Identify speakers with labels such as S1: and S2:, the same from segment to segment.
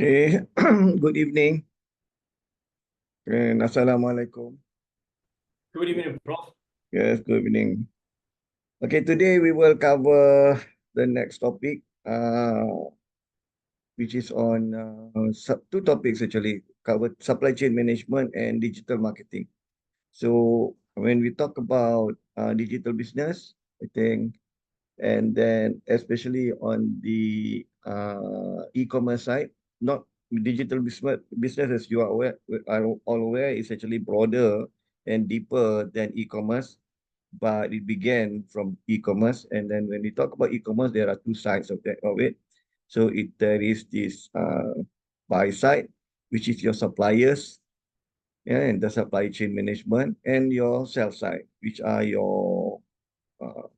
S1: Okay, good evening and Assalamualaikum.
S2: Good evening, Prof.
S1: Yes, good evening. Okay, today we will cover the next topic, which is on two topics actually, cover supply chain management and digital marketing. So when we talk about digital business, I think, and then especially on the e-commerce side, not digital business as you are all aware, is actually broader and deeper than e-commerce, but it began from e-commerce. And then when we talk about e-commerce, there are two sides of it. So there is this buy side, which is your suppliers, yeah, and the supply chain management, and your sell side, which are your uh,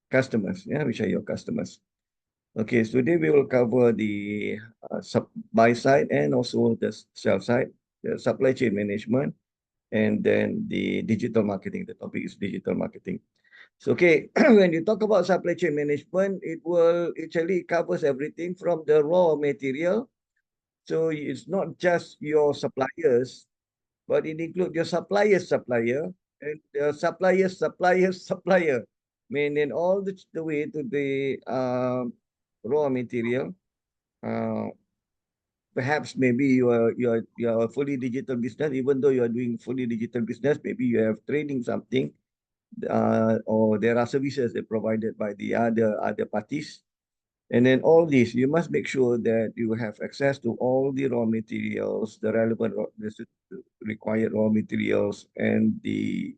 S1: customers, yeah, which are your customers. Okay, so today we will cover the buy side and also the sell side, the supply chain management, and then the digital marketing. The topic is digital marketing. So, okay, when you talk about supply chain management, it will actually covers everything from the raw material. So it's not just your suppliers, but it includes your supplier's supplier and the supplier's supplier, meaning all the way to the raw material. Uh, Perhaps maybe you are a fully digital business, even though you are doing fully digital business, maybe you have trading something, or there are services that provided by the other parties. And then all this, you must make sure that you have access to all the raw materials, the relevant required raw materials, and the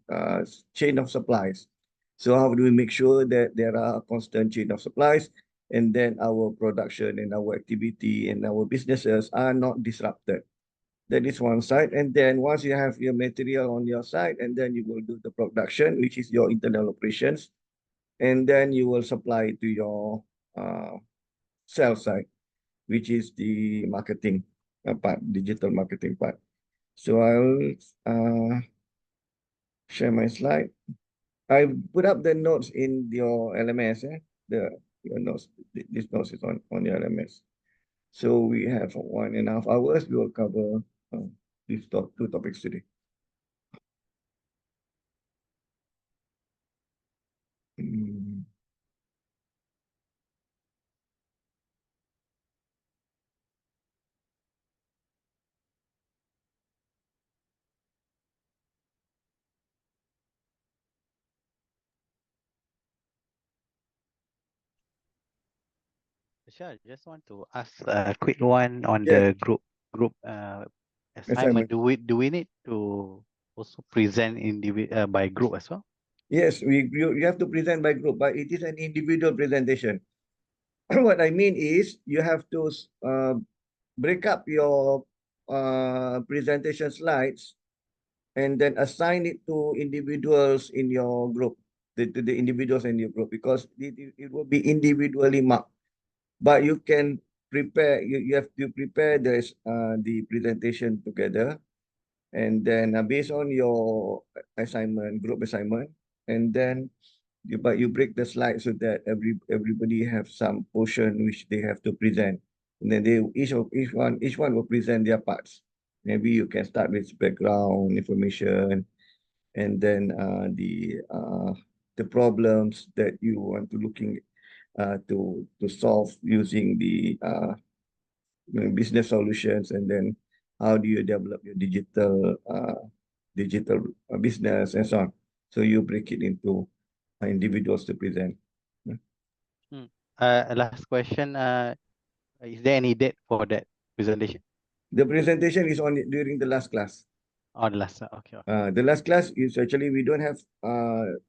S1: chain of supplies. So how do we make sure that there are a constant chain of supplies, and then our production and our activity and our businesses are not disrupted? That is one side. And then once you have your material on your side, and then you will do the production, which is your internal operations, and then you will supply to your uh, sales side, which is the marketing part, digital marketing part. So I'll share my slide. I put up the notes in your LMS. Your notes. This notes is on your LMS. So we have 1.5 hours. We will cover these two topics today. Mm.
S3: Sure, just want to ask a quick one on
S1: Yes,
S3: the group assignment.
S1: assignment.
S3: Do we need to also present by group as well?
S1: Yes, you have to present by group, but it is an individual presentation. What I mean is you have to break up your presentation slides and then assign it to individuals in your group, to the individuals in your group, because it will be individually marked. But you can prepare, you have to prepare the presentation together, and then based on your assignment, group assignment, and then you break the slide so that everybody have some portion which they have to present, and then each one will present their parts. Maybe you can start with background information, and then the problems that you want to looking to solve using the business solutions, and then how do you develop your digital business and so on. So you break it into individuals to present.
S3: Hmm. Last question. Is there any date for that presentation?
S1: The presentation is on during the last class.
S3: Oh, the last. Okay.
S1: The last class is actually we don't have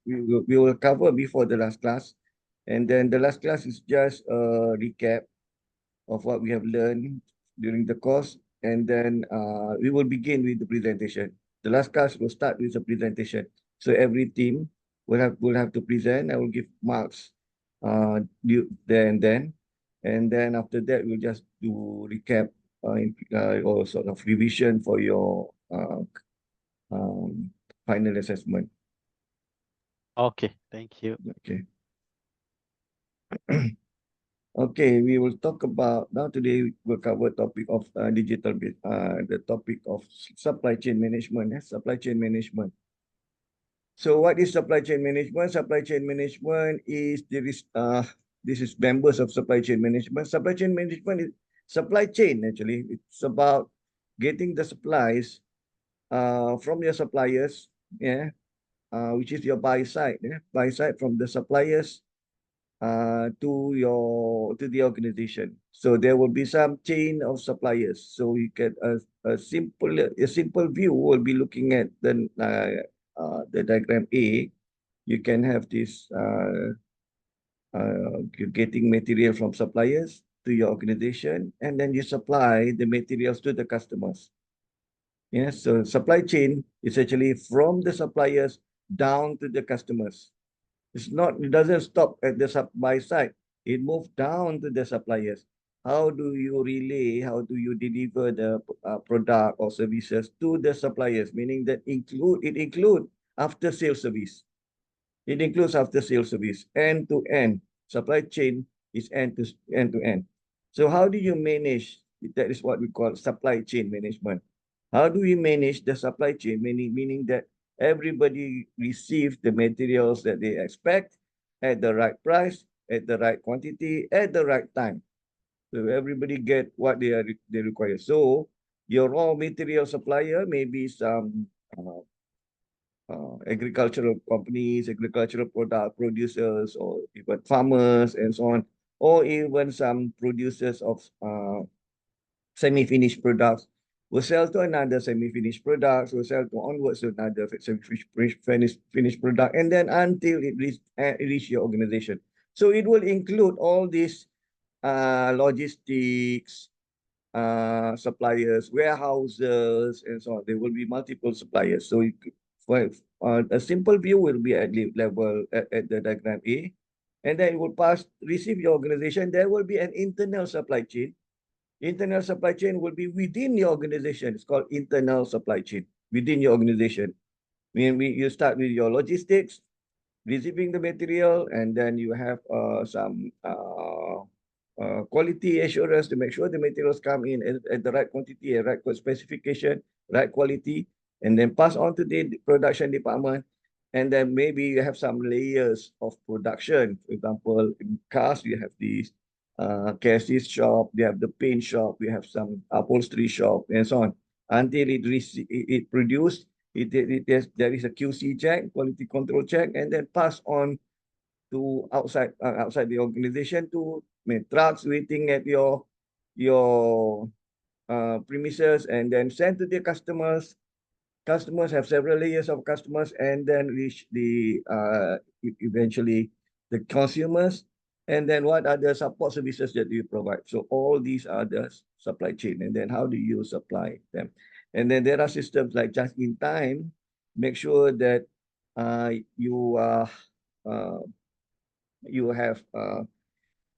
S1: we will cover before the last class, and then the last class is just a recap of what we have learned during the course, and then we will begin with the presentation. The last class will start with the presentation. So every team will have to present. I will give marks there and then after that we'll just do recap or sort of revision for your um, final assessment.
S3: Okay. Thank you.
S1: Okay. Okay, we will talk about now today we'll cover topic of the topic of supply chain management. Supply chain management. So what is supply chain management? Supply chain management is this is members of supply chain management. Supply chain management is supply chain actually. It's about getting the supplies from your suppliers, yeah, which is your buy side, yeah, buy side from the suppliers to the organization. So there will be some chain of suppliers. So you get a simple view will be looking at the diagram A. You can have this you're getting material from suppliers to your organization, and then you supply the materials to the customers. Yes, so supply chain is actually from the suppliers down to the customers. It doesn't stop at the supply side. It moves down to the suppliers. How do you relay, how do you deliver the product or services to the suppliers? Meaning that it include after sales service. It includes after sales service, end to end. Supply chain is end to end. So how do you manage? That is what we call supply chain management. How do we manage the supply chain? Meaning that everybody receives the materials that they expect at the right price, at the right quantity, at the right time. So everybody get what they require. So your raw material supplier may be some agricultural companies, agricultural product producers, or even farmers and so on, or even some producers of semi-finished products will sell to another semi-finished products, will sell to onwards to another finished product, and then until it reach your organization. So it will include all these logistics, suppliers, warehouses, and so on. There will be multiple suppliers. So for a simple view will be at level at the diagram A, and then it will receive your organization. There will be an internal supply chain. Internal supply chain will be within your organization. It's called internal supply chain within your organization. You start with your logistics, receiving the material, and then you have some quality assurance to make sure the materials come in at the right quantity, right specification, right quality, and then pass on to the production department. And then maybe you have some layers of production. For example, in cars, you have these chassis shop, you have the paint shop, you have some upholstery shop, and so on. Until it produced, there is a QC check, quality control check, and then pass on to outside the organization to trucks waiting at your premises, and then send to their customers. Customers have several layers of customers, and then reach the eventually the consumers. And then what are the support services that you provide? So all these are the supply chain, and then how do you supply them? And then there are systems like just in time, make sure that you uh, you have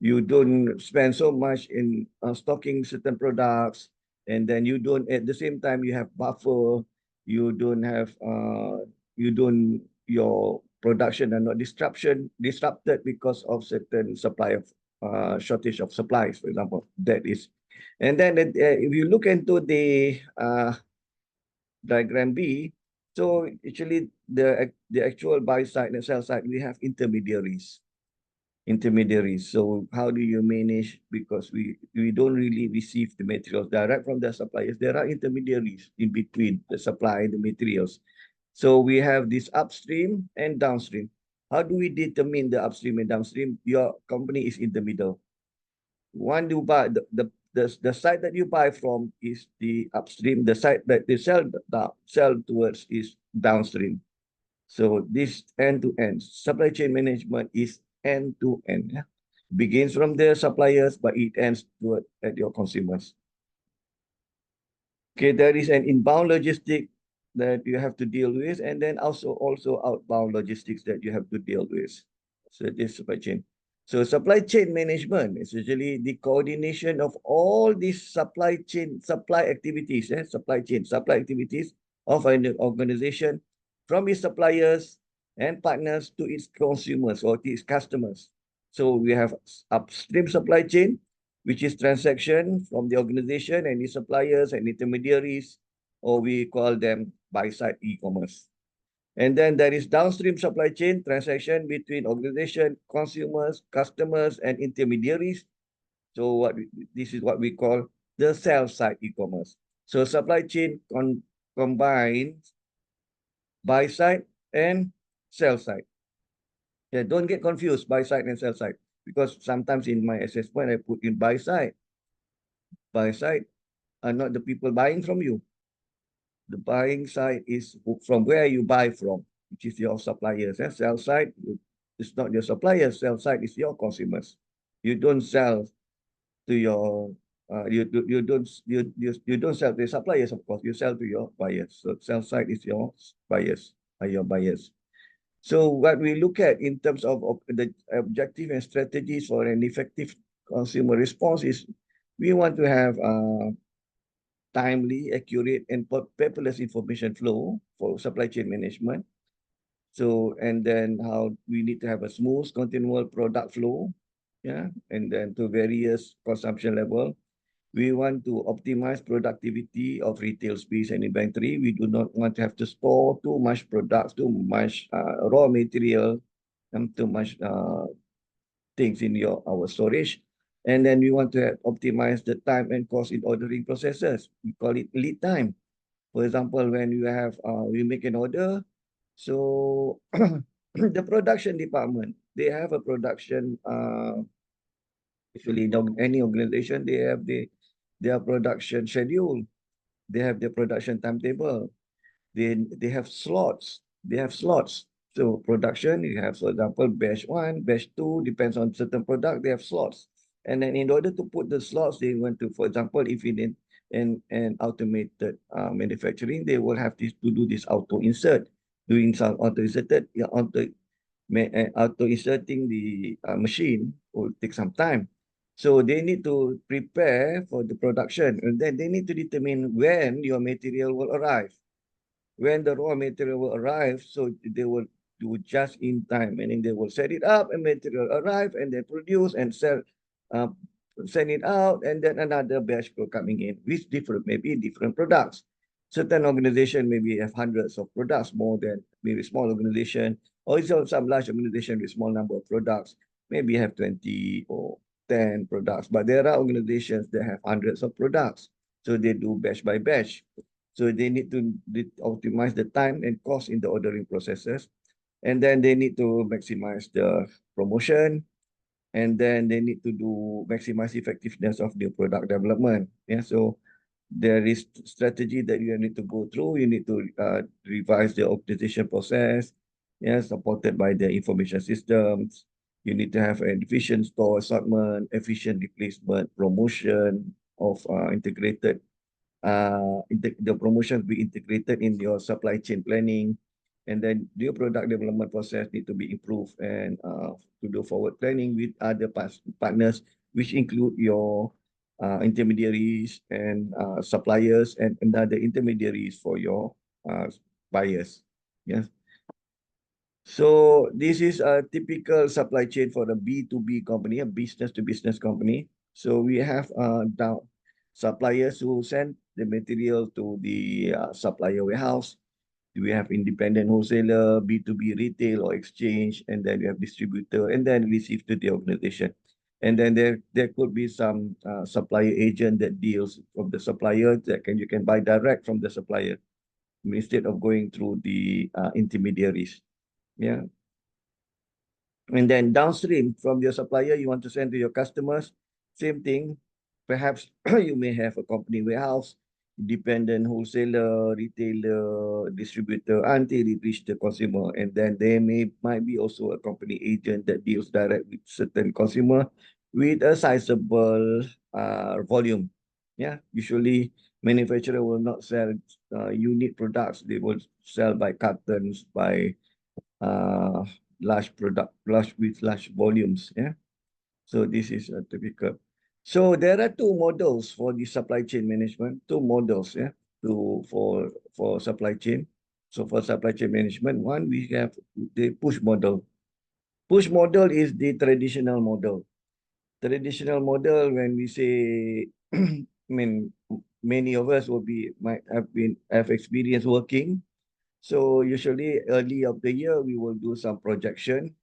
S1: you don't spend so much in stocking certain products, and then you don't at the same time you have buffer. You don't have your production are not disrupted because of certain supply of shortage of supplies, for example. That is, and then if you look into the diagram B, so actually the actual buy side and sell side, we have intermediaries. So how do you manage? Because we don't really receive the materials direct from the suppliers. There are intermediaries in between the supply and the materials. So we have this upstream and downstream. How do we determine the upstream and downstream? Your company is in the middle. One you buy the side that you buy from is the upstream. The side that they sell towards is downstream. So this end-to-end supply chain management is end-to-end. Yeah? Begins from the suppliers, but it ends at your consumers. Okay, there is an inbound logistic that you have to deal with, and then also outbound logistics that you have to deal with. So this supply chain. So supply chain management is usually the coordination of all these supply activities, supply activities of an organization from its suppliers and partners to its consumers or to its customers. So we have upstream supply chain, which is transaction from the organization and the suppliers and intermediaries, or we call them buy-side e-commerce. And then there is downstream supply chain transaction between organization, consumers, customers, and intermediaries. So this is what we call the sell-side e-commerce. So supply chain combines buy-side and sell-side. Yeah, don't get confused buy-side and sell-side, because sometimes in my assessment I put in buy-side. Buy-side are not the people buying from you. The buying side is from where you buy from, which is your suppliers. Sell side is not your suppliers. Sell side is your consumers. You don't sell to your you don't sell to your suppliers, of course. You sell to your buyers. So sell side is your buyers, are your buyers. So what we look at in terms of the objective and strategies for an effective consumer response is we want to have timely, accurate, and paperless information flow for supply chain management. So, and then how we need to have a smooth, continual product flow, yeah, and then to various consumption level. We want to optimize productivity of retail space and inventory. We do not want to have to store too much products, too much raw material, and too much things in our storage. And then we want to optimize the time and cost in ordering processes. We call it lead time. For example, when you have we make an order, so the production department, they have a production usually any organization, they have their production schedule, they have their production timetable, they have slots. They have slots. So production, you have, for example, batch 1, batch 2, depends on certain product, they have slots. And then in order to put the slots, they want to, for example, if in an automated manufacturing, they will have to do this auto insert. Doing some auto inserted, auto inserting the machine will take some time. So they need to prepare for the production, and then they need to determine when your material will arrive. When the raw material will arrive, so they will do just in time, meaning they will set it up and material arrive and then produce and sell, uh, send it out, and then another batch will coming in with different, maybe different products. Certain organization maybe have hundreds of products, more than maybe small organization, or some large organization with small number of products, maybe have 20 or 10 products, but there are organizations that have hundreds of products. So they do batch by batch. So they need to optimize the time and cost in the ordering processes. And then they need to maximize the promotion. And then they need to do maximize effectiveness of the product development. Yeah, so there is strategy that you need to go through. You need to revise the optimization process, yeah, supported by the information systems. You need to have an efficient store assortment, efficient replacement, promotion of integrated the promotions be integrated in your supply chain planning, and then your product development process need to be improved, and to do forward planning with other partners, which include your intermediaries and suppliers and other intermediaries for your buyers. Yes. So this is a typical supply chain for a B2B company, a business to business company. So we have down suppliers who send the material to the supplier warehouse. We have independent wholesaler, B2B retail or exchange, and then we have distributor, and then receive to the organization. And then there could be some supplier agent that deals from the supplier that you can buy direct from the supplier instead of going through the intermediaries. Yeah. And then downstream from your supplier, you want to send to your customers, same thing. Perhaps you may have a company warehouse, independent wholesaler, retailer, distributor until it reach the consumer. And then there might be also a company agent that deals direct with certain consumer with a sizable volume. Yeah, usually manufacturer will not sell unit products. They will sell by cartons, by uh, large with large volumes. Yeah. So this is a typical. So there are two models for the supply chain management. Two models. Yeah. For supply chain. So for supply chain management, one we have the push model. Push model is the traditional model. Traditional model, when we say, I mean, many of us might have experience working. So usually early of the year, we will do some projection.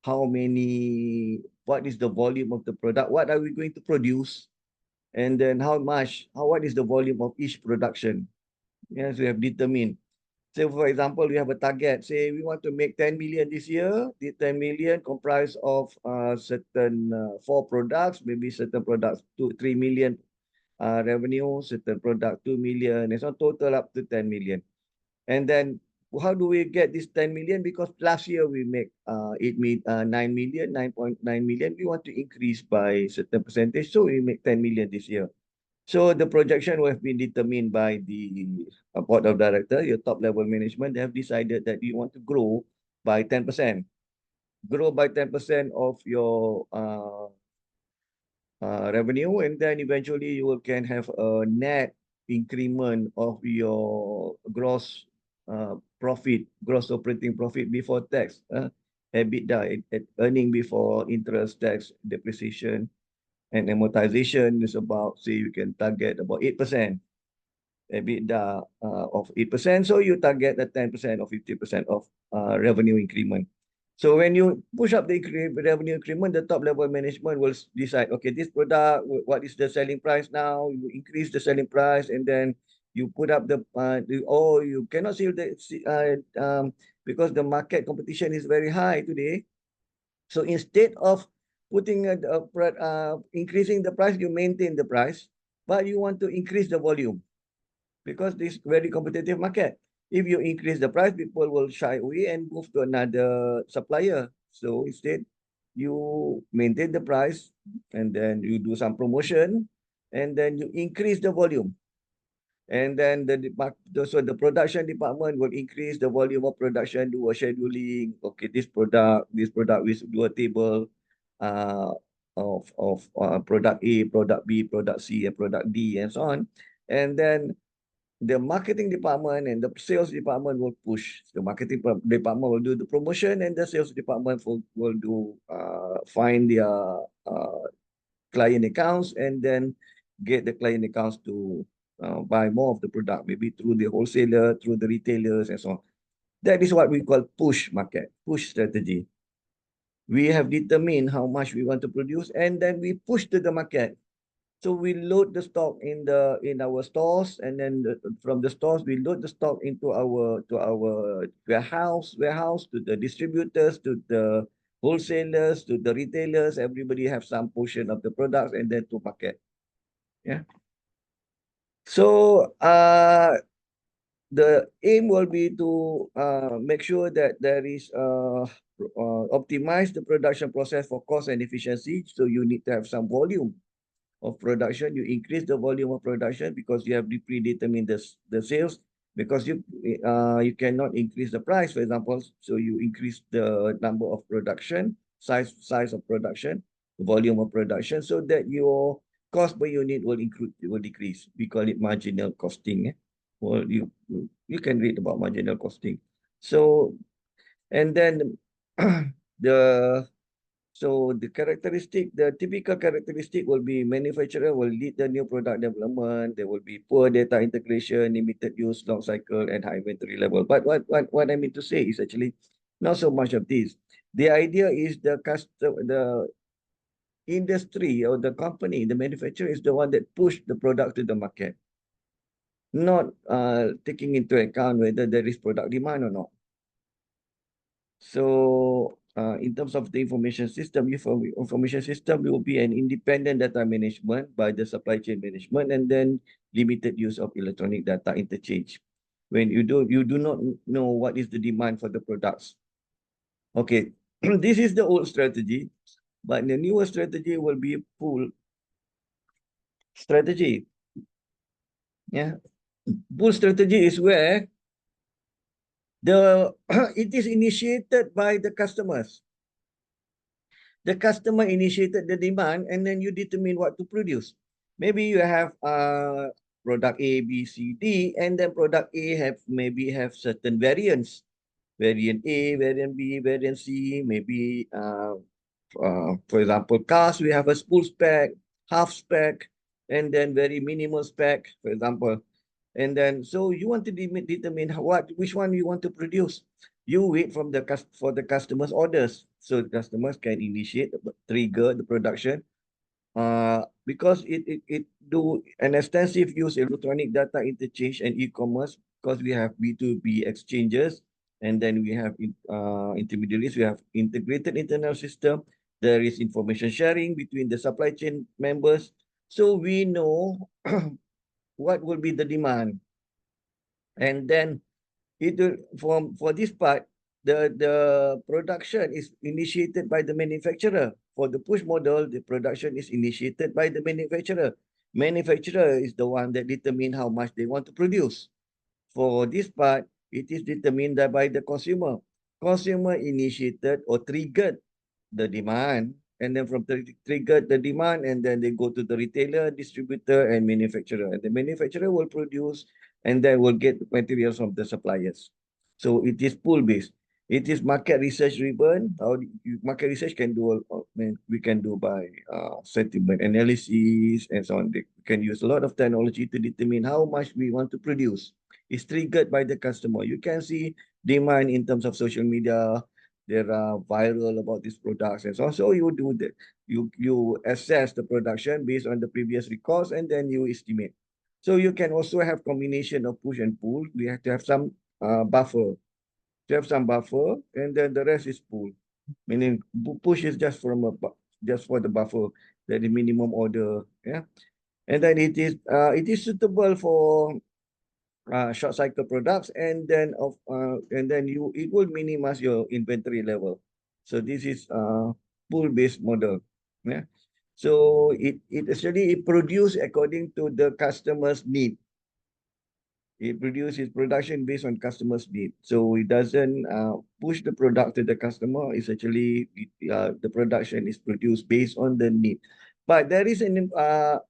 S1: What is the volume of the product? What are we going to produce? And then what is the volume of each production? Yes, we have determined. So for example, we have a target. Say we want to make 10 million this year. The 10 million comprised of certain 4 products, maybe certain products 3 million revenue, certain product 2 million, and so total up to 10 million. And then how do we get this 10 million? Because last year we make 9 million, 9.9 million. We want to increase by certain percentage. So we make 10 million this year. So the projection will have been determined by the board of directors, your top level management. They have decided that you want to grow by 10%. Grow by 10% of your revenue, and then eventually you can have a net increment of your gross profit, gross operating profit before tax, EBITDA, earning before interest, tax, depreciation, and amortization is about, say, you can target about 8%. EBITDA of 8%. So you target the 10% or 50% of revenue increment. So when you push up the revenue increment, the top level management will decide, okay, this product, what is the selling price now? You increase the selling price, and then you put up you cannot sell because the market competition is very high today. So instead of increasing the price, you maintain the price, but you want to increase the volume because this very competitive market. If you increase the price, people will shy away and move to another supplier. So instead, you maintain the price, and then you do some promotion, and then you increase the volume. And then the production department will increase the volume of production, do a scheduling. Okay, this product, we do a table of product A, product B, product C, and product D, and so on. And then the marketing department and the sales department will push. The marketing department will do the promotion, and the sales department will do find their client accounts, and then get the client accounts to buy more of the product, maybe through the wholesaler, through the retailers, and so on. That is what we call push market, push strategy. We have determined how much we want to produce, and then we push to the market. So we load the stock in our stores, and then from the stores we load the stock into our warehouse to the distributors, to the wholesalers, to the retailers. Everybody have some portion of the products, and then to market. Yeah. So the aim will be to make sure that there is optimize the production process for cost and efficiency. So you need to have some volume of production. You increase the volume of production because you have predetermined the sales, because you cannot increase the price, for example. So you increase the number of production, size of production, the volume of production, so that your cost per unit will decrease. We call it marginal costing. Well, you can read about marginal costing. So, and then the typical characteristic will be manufacturer will lead the new product development. There will be poor data integration, limited use, long cycle, and high inventory level. But what I mean to say is actually not so much of this. The idea is the industry or the company, the manufacturer is the one that pushed the product to the market, not taking into account whether there is product demand or not. So in terms of the information system will be an independent data management by the supply chain management, and then limited use of electronic data interchange. When you do not know what is the demand for the products. Okay, this is the old strategy, but the newer strategy will be pull strategy. Yeah, pull strategy is where it is initiated by the customers. The customer initiated the demand, and then you determine what to produce. Maybe you have product A, B, C, D, and then product A maybe have certain variants. variant A, variant B, variant C, maybe for example, cars, we have a full spec, half spec, and then very minimal spec, for example. And then, so you want to determine which one you want to produce. You wait from for the customer's orders. So customers can initiate, trigger the production, because it do an extensive use electronic data interchange and e-commerce, because we have B2B exchanges, and then we have intermediaries, we have integrated internal system, there is information sharing between the supply chain members, so we know what will be the demand. And then it will, for this part, the production is initiated by the manufacturer. For the push model, the production is initiated by the manufacturer. Manufacturer is the one that determine how much they want to produce. For this part, it is determined by the consumer. Consumer initiated or triggered the demand, and then from trigger the demand, and then they go to the retailer, distributor, and manufacturer. And the manufacturer will produce, and then will get materials from the suppliers. So it is pool based. It is market research driven. Market research can do, we can do by sentiment analysis and so on. We can use a lot of technology to determine how much we want to produce. It's triggered by the customer. You can see demand in terms of social media. There are viral about these products and so on. So you do that. You assess the production based on the previous records, and then you estimate. So you can also have combination of push and pull. We have to have some buffer. To have some buffer, and then the rest is pull. Meaning push is just just for the buffer, that the minimum order. Yeah, and then it is suitable for short cycle products, and then it will minimize your inventory level. So this is pool based model. Yeah. So it produce according to the customer's need. It produces production based on customer's need. So it doesn't push the product to the customer. It's actually the production is produced based on the need. But there is a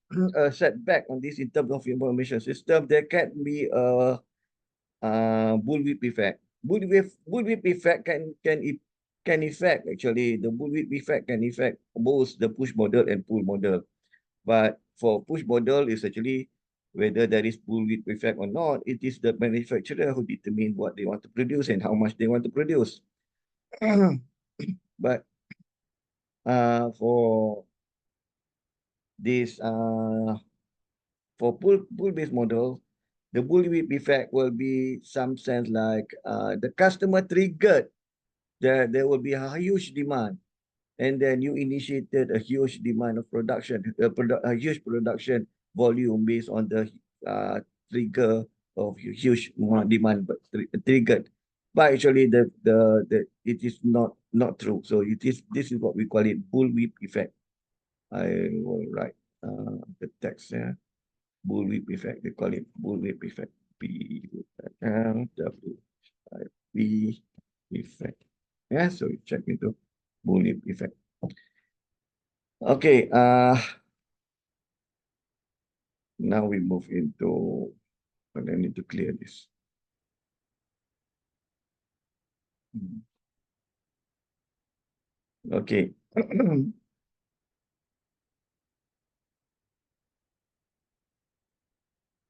S1: setback on this in terms of information system. There can be a bullwhip effect. Bullwhip effect can affect, actually, the bullwhip effect can affect both the push model and pull model. But for push model, is actually whether there is bullwhip effect or not, it is the manufacturer who determine what they want to produce and how much they want to produce. But for this for pull based model, the bullwhip effect will be some sense like the customer triggered that there will be a huge demand, and then you initiated a huge demand of production, a huge production volume based on the trigger of huge demand, but triggered. But actually, it is not true. So this is what we call it bullwhip effect. I will write the text here. Bullwhip effect. They call it bullwhip effect. B effect. Yeah, so you check into bullwhip effect. Okay, now we move into, but I need to clear this. Okay.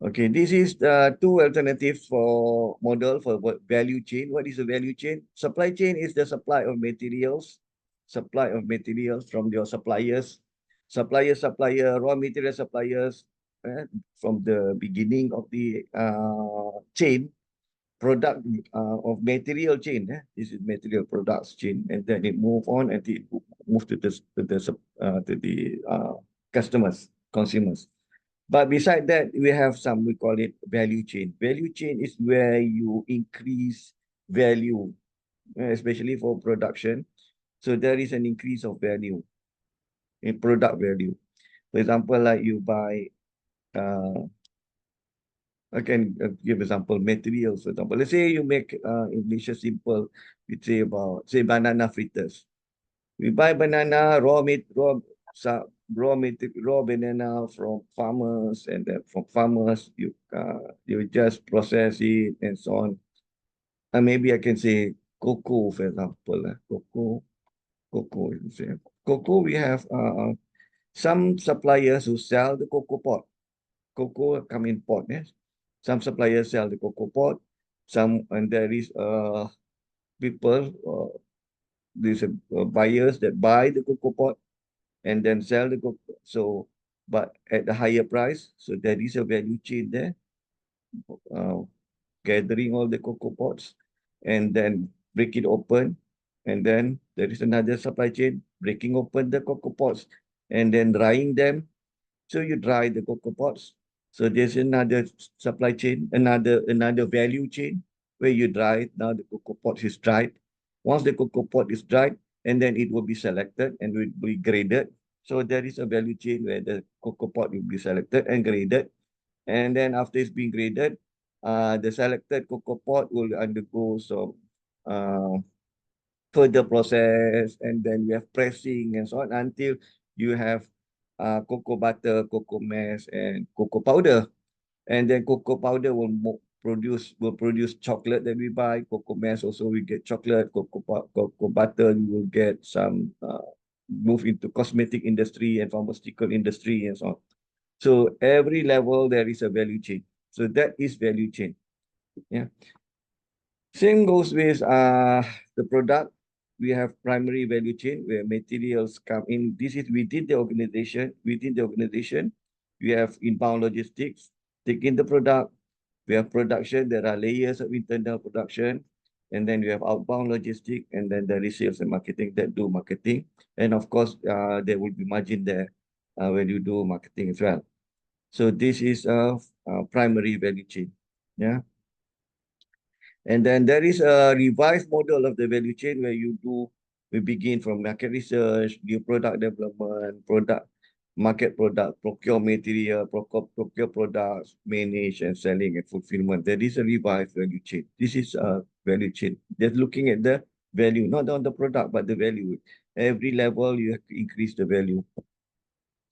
S1: Okay, this is the two alternatives for model for value chain. What is a value chain? Supply chain is the supply of materials from your suppliers, raw material suppliers, from the beginning of the chain, product of material chain. This is material products chain, and then it move on and it move to the customers, consumers. But beside that, we have some, we call it value chain. Value chain is where you increase value, especially for production. So there is an increase of value in product value. For example, like you buy, I can give example, materials, for example. Let's say you make English simple, we say about, say, banana fritters. We buy banana, raw banana from farmers, and then from farmers you just process it and so on. And maybe I can say cocoa, for example, cocoa, cocoa, we have some suppliers who sell the cocoa pod. Cocoa come in pod, yes. Some suppliers sell the cocoa pod. And there is people, these buyers that buy the cocoa pod and then sell the cocoa. So, but at a higher price. So there is a value chain there, gathering all the cocoa pods and then break it open. And then there is another supply chain, breaking open the cocoa pods and then drying them. So you dry the cocoa pods. So there's another supply chain, another value chain where you dry it. Now the cocoa pot is dried. Once the cocoa pot is dried, and then it will be selected and will be graded. So there is a value chain where the cocoa pot will be selected and graded. And then after it's been graded, the selected cocoa pot will undergo some uh, further process, and then we have pressing and so on until you have cocoa butter, cocoa mass, and cocoa powder. And then cocoa powder will produce chocolate that we buy. Cocoa mass also we get chocolate. Cocoa butter we will get some move into cosmetic industry and pharmaceutical industry and so on. So every level there is a value chain. So that is value chain. Yeah. Same goes with the product. We have primary value chain where materials come in. This is within the organization. Within the organization, we have inbound logistics, taking the product. We have production. There are layers of internal production. And then we have outbound logistics. And then there is sales and marketing that do marketing. And of course, there will be margin there when you do marketing as well. So this is a primary value chain. Yeah. And then there is a revised model of the value chain where we begin from market research, new product development, market product, procure material, procure products, manage and selling and fulfillment. There is a revised value chain. This is a value chain. Just looking at the value, not on the product, but the value. Every level, you have to increase the value.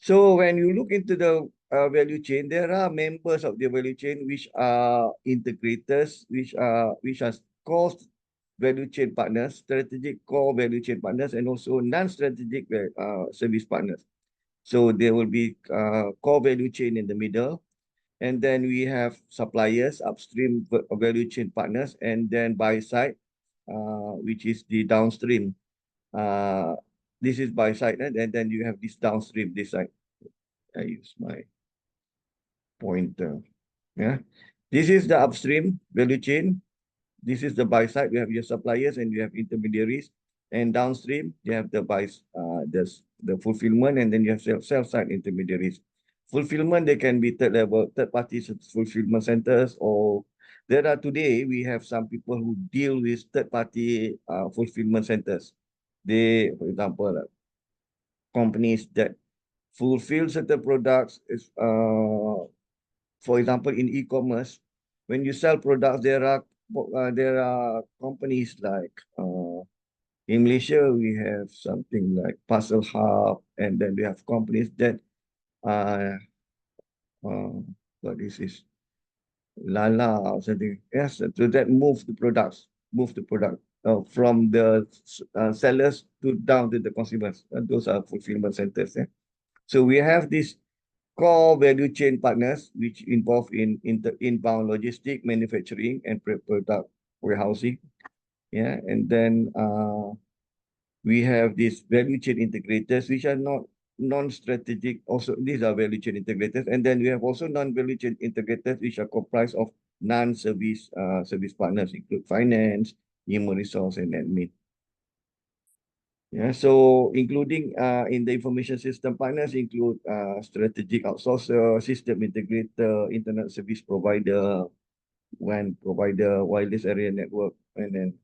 S1: So when you look into the value chain, there are members of the value chain which are integrators, which are core value chain partners, strategic core value chain partners, and also non-strategic service partners. So there will be core value chain in the middle, and then we have suppliers, upstream value chain partners, and then buy side, which is the downstream. This is buy side, and then you have this downstream, this side. I use my pointer. Yeah, this is the upstream value chain. This is the buy side. You have your suppliers and you have intermediaries. And downstream, you have the the fulfillment, and then you have sell side intermediaries. Fulfillment, they can be third party fulfillment centers, or there are today we have some people who deal with third party fulfillment centers. They, for example, companies that fulfill certain products is for example, in e-commerce, when you sell products, there are companies like in Malaysia we have something like Parcel Hub, and then we have companies that uh, what this is Lala or something. Yes, so that move the product from the sellers to down to the consumers. Those are fulfillment centers. Yeah? So we have this core value chain partners, which involve in inbound logistic, manufacturing, and product warehousing. Yeah, and then we have these value chain integrators, which are not non-strategic. Also, these are value chain integrators, and then we have also non-value chain integrators, which are comprised of non-service service partners, include finance, human resource, and admin. Yeah, so including in the information system partners include strategic outsourcer, system integrator, internet service provider, WAN provider, wireless area network, and then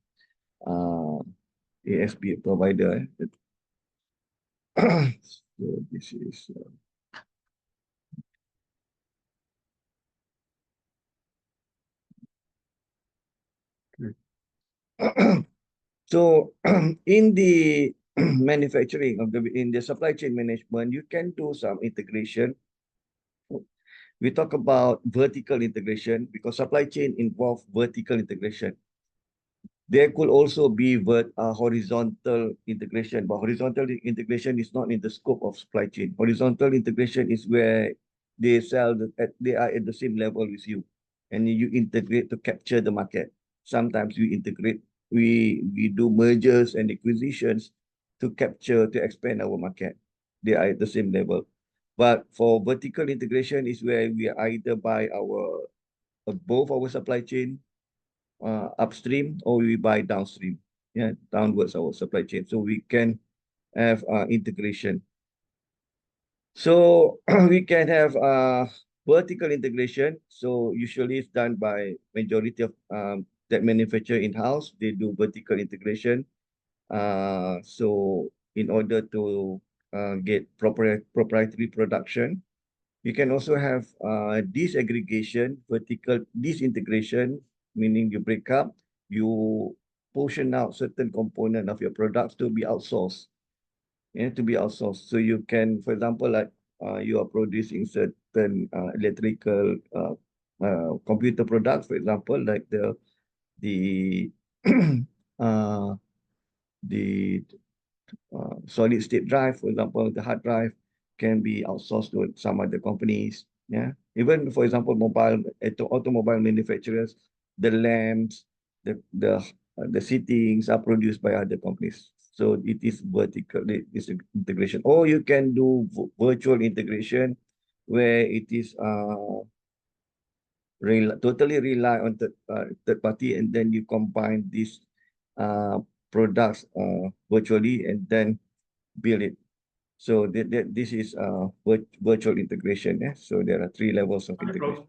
S1: ASP provider. So this is so in the manufacturing in the supply chain management, you can do some integration. We talk about vertical integration because supply chain involves vertical integration. There could also be horizontal integration, but horizontal integration is not in the scope of supply chain. Horizontal integration is where they they are at the same level with you, and you integrate to capture the market. Sometimes we do mergers and acquisitions to expand our market. They are at the same level. But for vertical integration is where we either buy both our supply chain upstream, or we buy downstream, yeah, downwards our supply chain. So we can have integration. So we can have vertical integration. So usually it's done by majority of that manufacture in-house. They do vertical integration. So in order to get proprietary production, you can also have vertical disintegration, meaning you break up, you portion out certain component of your products to be outsourced. Yeah, to be outsourced. So you can, for example, like you are producing certain electrical computer products, for example, like the uh, the solid state drive, for example, the hard drive can be outsourced to some other companies. Yeah, even for example, automobile manufacturers, the lamps, the seatings are produced by other companies. So it is vertical integration, or you can do virtual integration, where it is totally rely on third party, and then you combine these products virtually and then build it. So this is virtual integration. Yeah? So there are 3 levels of
S2: Sorry,
S1: integration.
S2: Prof.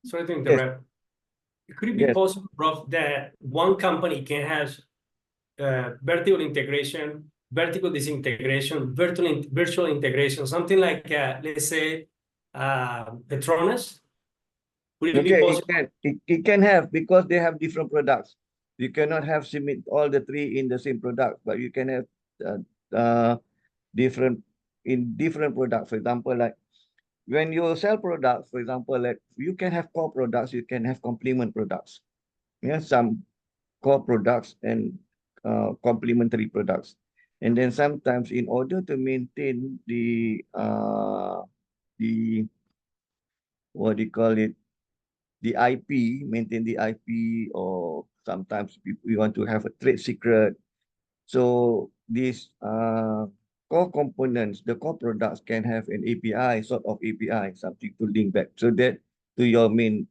S2: Sorry to
S1: Yes,
S2: interrupt. Could it be
S1: yes.
S2: possible, Prof, that one company can have vertical integration, vertical disintegration, virtual integration, something like, let's say, Petronas? Would it be
S1: Okay,
S2: possible?
S1: it can have, because they have different products. You cannot have all the 3 in the same product, but you can have uh, uh, different products. For example, like when you sell products, for example, like you can have core products, you can have complement products. Yeah, some core products and complementary products. And then sometimes, in order to maintain the what do you call it, the IP, maintain the IP, or sometimes we want to have a trade secret. So these core components, the core products can have an API, sort of API, something to link back, so that to your main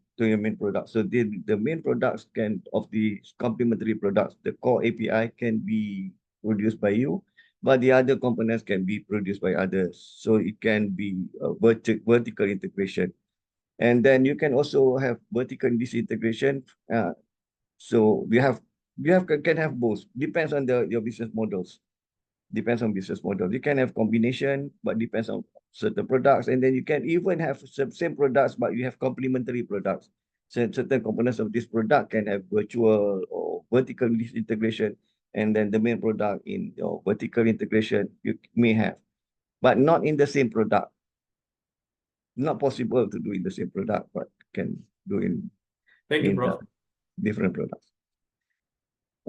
S1: product. So the main products of the complementary products, the core API can be produced by you, but the other components can be produced by others. So it can be a vertical integration. And then you can also have vertical disintegration. So can have both. Depends on your business models. Depends on business model. You can have combination, but depends on certain products. And then you can even have same products, but you have complementary products. So certain components of this product can have virtual or vertical integration, and then the main product in your vertical integration you may have, but not in the same product. Not possible to do in the same product, but can do
S2: Thank you,
S1: in
S2: Prof.
S1: different products.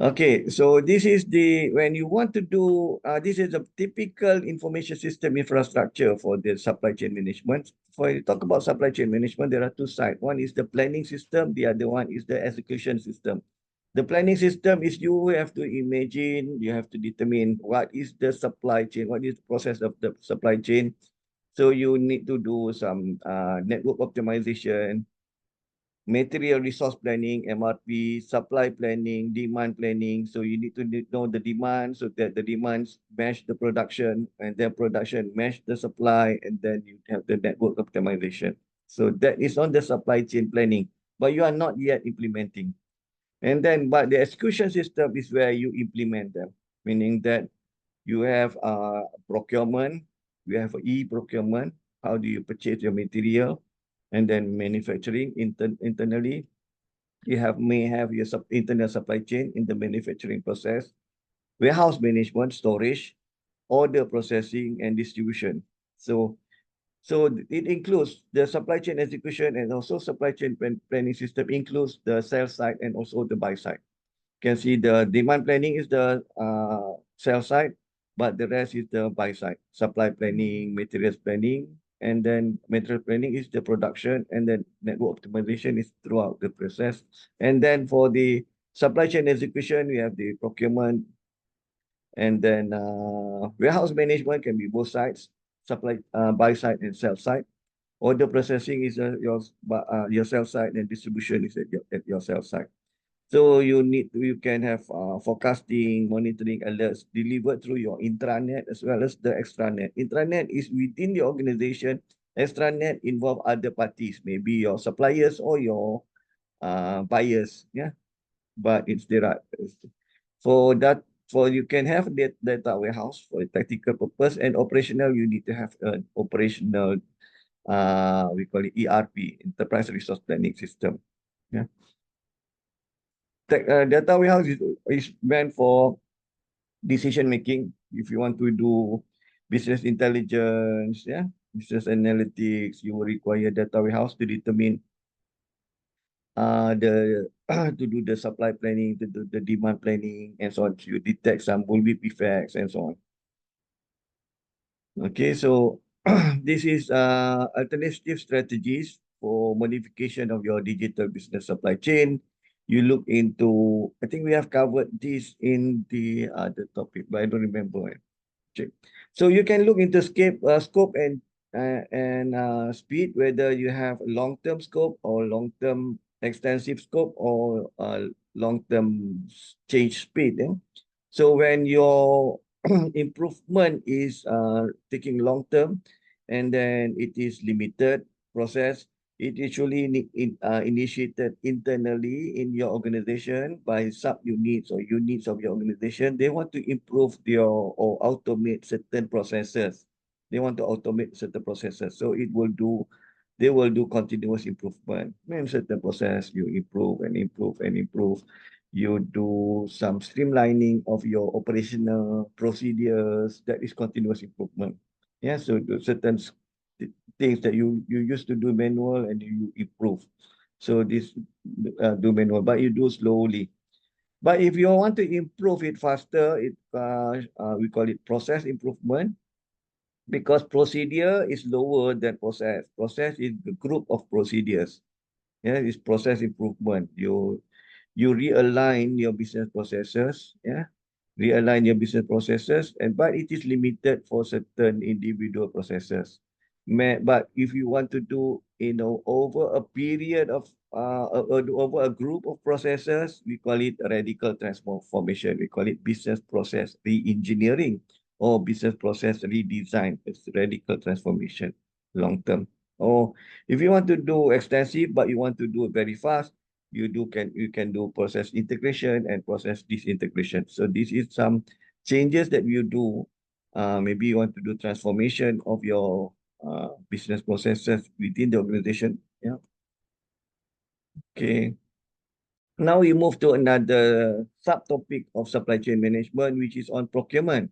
S1: Okay, so this is when you want to do, this is a typical information system infrastructure for the supply chain management. For you talk about supply chain management, there are 2 sides. One is the planning system, the other one is the execution system. The planning system is you have to imagine, you have to determine what is the supply chain, what is the process of the supply chain. So you need to do some network optimization, material resource planning, MRP, supply planning, demand planning. So you need to know the demand, so that the demands match the production, and then production match the supply, and then you have the network optimization. So that is on the supply chain planning, but you are not yet implementing. And then, but the execution system is where you implement them, meaning that you have procurement, you have e-procurement, how do you purchase your material, and then manufacturing internally. You may have your internal supply chain in the manufacturing process, warehouse management, storage, order processing, and distribution. So it includes the supply chain execution, and also supply chain planning system includes the sales side and also the buy side. can see the demand planning is the sell side, but the rest is the buy side. Supply planning, materials planning, and then material planning is the production, and then network optimization is throughout the process. And then for the supply chain execution, we have the procurement, and then warehouse management can be both sides, supply buy side and sell side. Order processing is your sell side, and distribution is at your sell side. So you can have forecasting, monitoring alerts delivered through your intranet as well as the extranet. Intranet is within the organization. Extranet involve other parties, maybe your suppliers or your buyers. Yeah, but it's there. For that, for you can have that data warehouse for a tactical purpose, and operational. You need to have an operational. We call it ERP, Enterprise Resource Planning System. Yeah. Data warehouse is meant for decision making. If you want to do business intelligence, yeah, business analytics, you will require data warehouse to determine the to do the supply planning, to do the demand planning, and so on. You detect some bullwhip effects and so on. Okay, so this is alternative strategies for modification of your digital business supply chain. You look into, I think we have covered this in the other topic, but I don't remember. Okay. So you can look into scope and speed, whether you have long-term scope or long-term extensive scope or long-term change speed. So when your improvement is taking long-term and then it is limited process, it usually initiated internally in your organization by sub-units or units of your organization. They want to improve or automate certain processes. They want to automate certain processes. So they will do continuous improvement. In certain process, you improve and improve and improve. You do some streamlining of your operational procedures. That is continuous improvement. Yeah, so certain things that you used to do manual and you improve. So this do manual, but you do slowly. But if you want to improve it faster, we call it process improvement, because procedure is lower than process. Process is the group of procedures. Yeah, it's process improvement. You realign your business processes. Yeah, realign your business processes, but it is limited for certain individual processes. But if you want to do, over a period of over a group of processes, we call it radical transformation. We call it business process re-engineering or business process redesign. It's radical transformation, long term. Or if you want to do extensive, but you want to do it very fast, you can do process integration and process disintegration. So this is some changes that you do. Maybe you want to do transformation of your business processes within the organization. Yeah. Okay. Now we move to another subtopic of supply chain management, which is on procurement.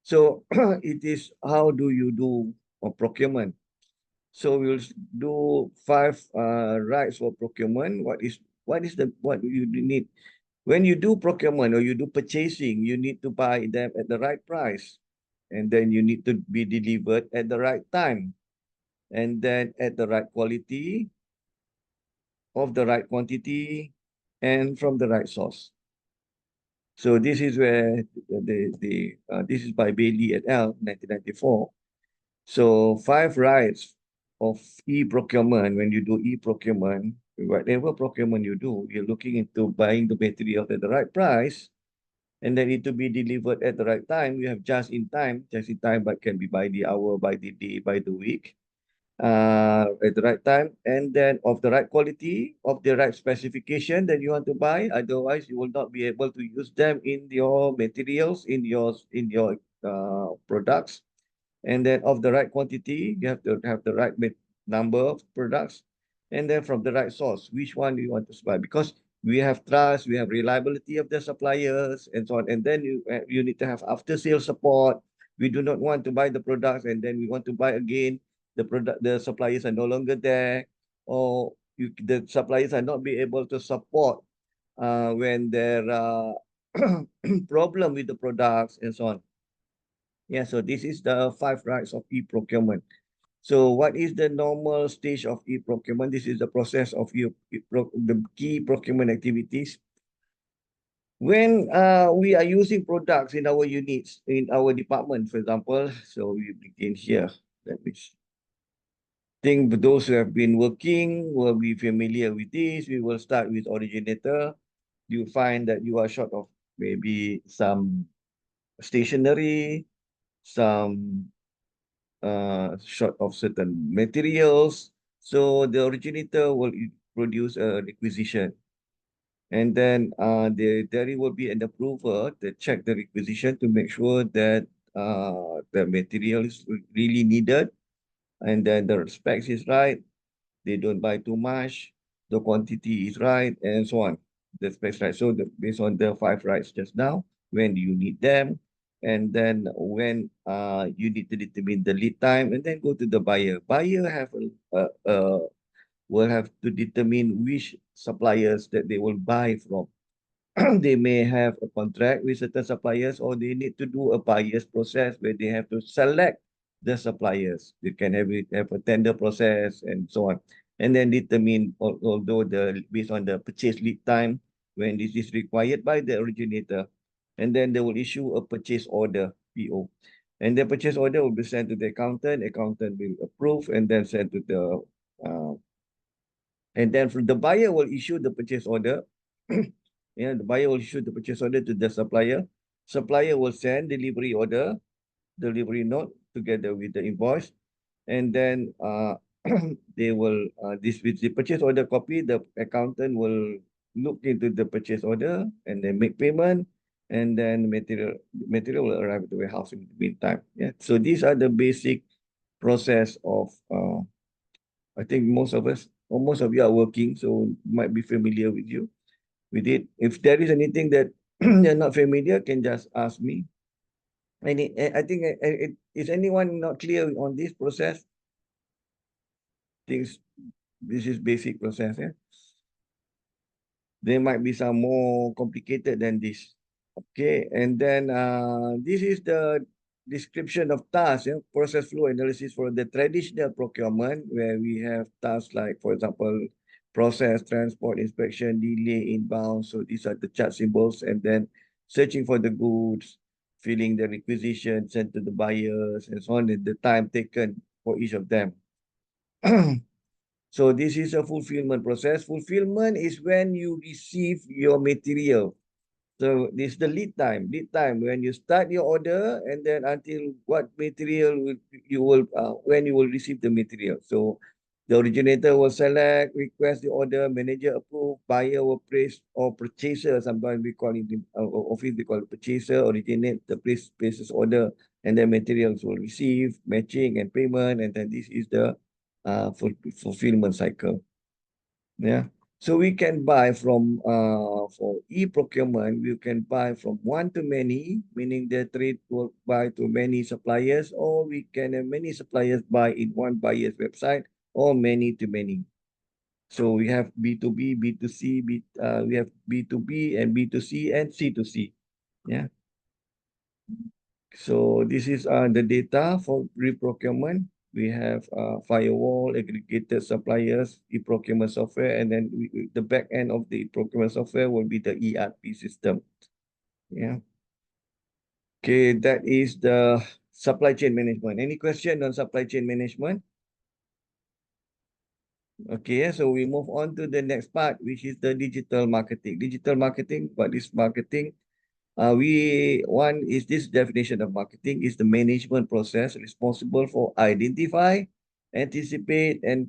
S1: So it is, how do you do procurement? So we'll do 5 rights for procurement. What you need when you do procurement or you do purchasing? You need to buy them at the right price, and then you need to be delivered at the right time, and then at the right quality, of the right quantity, and from the right source. So this is where this is by Bailey et al. 1994. So 5 rights of e-procurement. When you do e-procurement, whatever procurement you do, you're looking into buying the material at the right price, and then it to be delivered at the right time. You have just in time, but can be by the hour, by the day, by the week, at the right time, and then of the right quality, of the right specification that you want to buy. Otherwise, you will not be able to use them in your materials, in your products. And then of the right quantity, you have to have the right number of products, and then from the right source, which one do you want to buy? Because we have trust, we have reliability of the suppliers, and so on. And then you need to have after sales support. We do not want to buy the products and then we want to buy again. The suppliers are no longer there, or the suppliers are not be able to support when there are problem with the products and so on. Yeah, so this is the 5 rights of e-procurement. So what is the normal stage of e-procurement? This is the process of the key procurement activities. When we are using products in our units, in our department, for example, so we begin here. Let me think those who have been working will be familiar with this. We will start with originator. You find that you are short of maybe some stationery, some short of certain materials. So the originator will produce a requisition. And then there will be an approver to check the requisition to make sure that the material is really needed. And then the specs is right. They don't buy too much. The quantity is right, and so on. The specs right. So based on the 5 rights just now, when do you need them? And then when you need to determine the lead time, and then go to the buyer. Buyer will have to determine which suppliers that they will buy from. They may have a contract with certain suppliers, or they need to do a buyer's process where they have to select the suppliers. They can have a tender process and so on. And then determine, although based on the purchase lead time, when this is required by the originator, and then they will issue a purchase order, PO. And the purchase order will be sent to the accountant will approve, and then send to the and then the buyer will issue the purchase order. Yeah, the buyer will issue the purchase order to the supplier. Supplier will send delivery order, delivery note together with the invoice. And then they will, this with the purchase order copy, the accountant will look into the purchase order and then make payment. And then material will arrive at the warehouse in the meantime. Yeah. So these are the basic process of, I think most of us, or most of you are working, so might be familiar with it. If there is anything that you're not familiar, can just ask me. I think, is anyone not clear on this process? Things, this is basic process. Yeah? There might be some more complicated than this. Okay, and then this is the description of tasks, process flow analysis for the traditional procurement, where we have tasks like, for example, process, transport, inspection, delay, inbound. So these are the chart symbols, and then searching for the goods, filling the requisition, sent to the buyers, and so on, and the time taken for each of them. So this is a fulfillment process. Fulfillment is when you receive your material. So this is the lead time. Lead time when you start your order, and then until what material you will when you will receive the material. So the originator will select, request the order, manager approve, buyer will place, or purchaser, sometimes we call it in office, we call it purchaser, originate the places order, and then materials will receive, matching and payment, and then this is the fulfillment cycle. Yeah. So we can buy from for e-procurement, we can buy from one to many, meaning the trade will buy to many suppliers, or we can have many suppliers buy in one buyer's website, or many to many. So we have B2B, B2C, we have B2B and B2C and C2C. Yeah. So this is the data for re-procurement. We have firewall, aggregated suppliers, e-procurement software, and then the back end of the procurement software will be the ERP system. Yeah. Okay, that is the supply chain management. Any question on supply chain management? Okay, so we move on to the next part, which is the digital marketing. Digital marketing, what is marketing? One is this definition of marketing is the management process responsible for identify, anticipate, and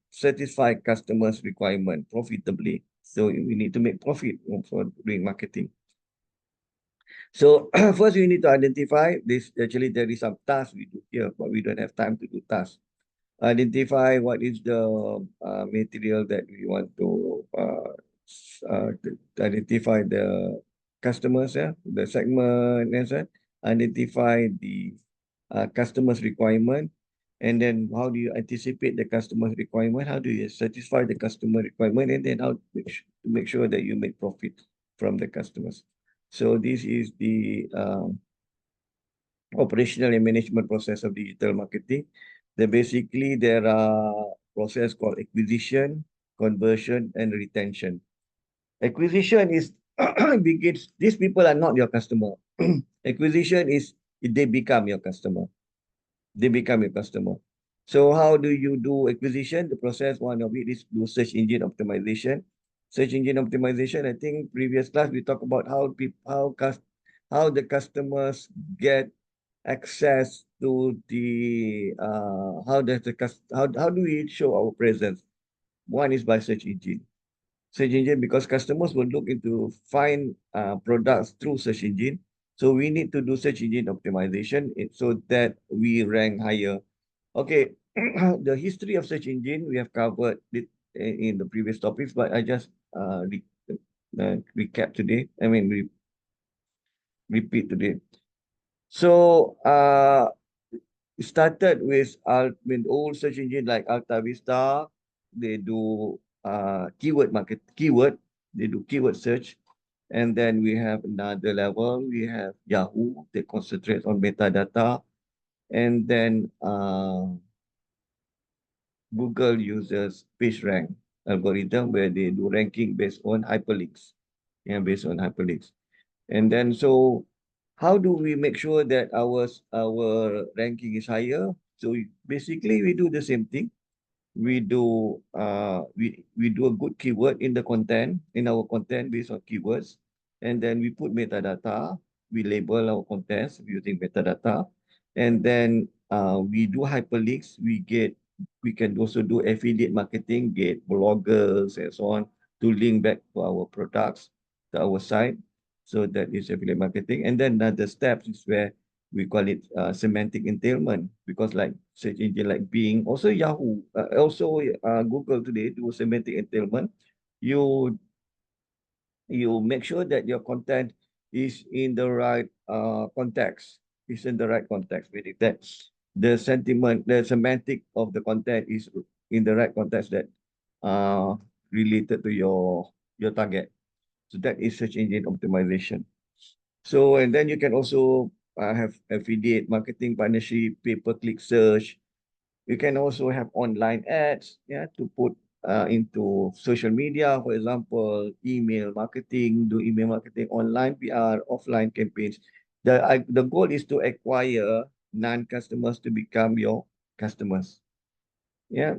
S1: satisfy customers' requirement profitably. So we need to make profit for doing marketing. So first we need to identify this. Actually, there is some tasks we do here, but we don't have time to do tasks. Identify what is the material that we want to identify the customers, the segment, and so on. Identify the customer's requirement, and then how do you anticipate the customer's requirement? How do you satisfy the customer requirement, and then how to to make sure that you make profit from the customers. So this is the operational and management process of digital marketing. Then basically there are process called acquisition, conversion, and retention. Acquisition is begins, these people are not your customer. Acquisition is they become your customer. They become your customer. So how do you do acquisition? The process, one of it is do search engine optimization. Search engine optimization, I think previous class we talked about how people, how the customers get access to the how does the how do we show our presence? One is by search engine, because customers will look into find products through search engine. So we need to do search engine optimization so that we rank higher. Okay, the history of search engine we have covered it in the previous topics, but I just recap today. I mean, repeat today. So started with old search engine like Alta Vista. They do keyword. They do keyword search. And then we have another level. We have Yahoo. They concentrate on metadata. And then Google uses PageRank algorithm where they do ranking based on hyperlinks. Yeah, based on hyperlinks. And then so how do we make sure that our ranking is higher? So basically we do the same thing. We do we do a good keyword in the content, in our content based on keywords. And then we put metadata. We label our contents using metadata. And then we do hyperlinks. We can also do affiliate marketing, get bloggers and so on to link back to our products, to our site. So that is affiliate marketing. And then another step is where we call it semantic entailment, because like search engine like Bing, also Yahoo, also Google today do semantic entailment. You make sure that your content is in the right context, is in the right context, meaning that the sentiment, the semantic of the content is in the right context that related to your target. So that is search engine optimization. So, and then you can also have affiliate marketing partnership, pay-per-click search. You can also have online ads, yeah, to put into social media, for example, email marketing, do email marketing, online PR, offline campaigns. The goal is to acquire non-customers to become your customers. Yeah.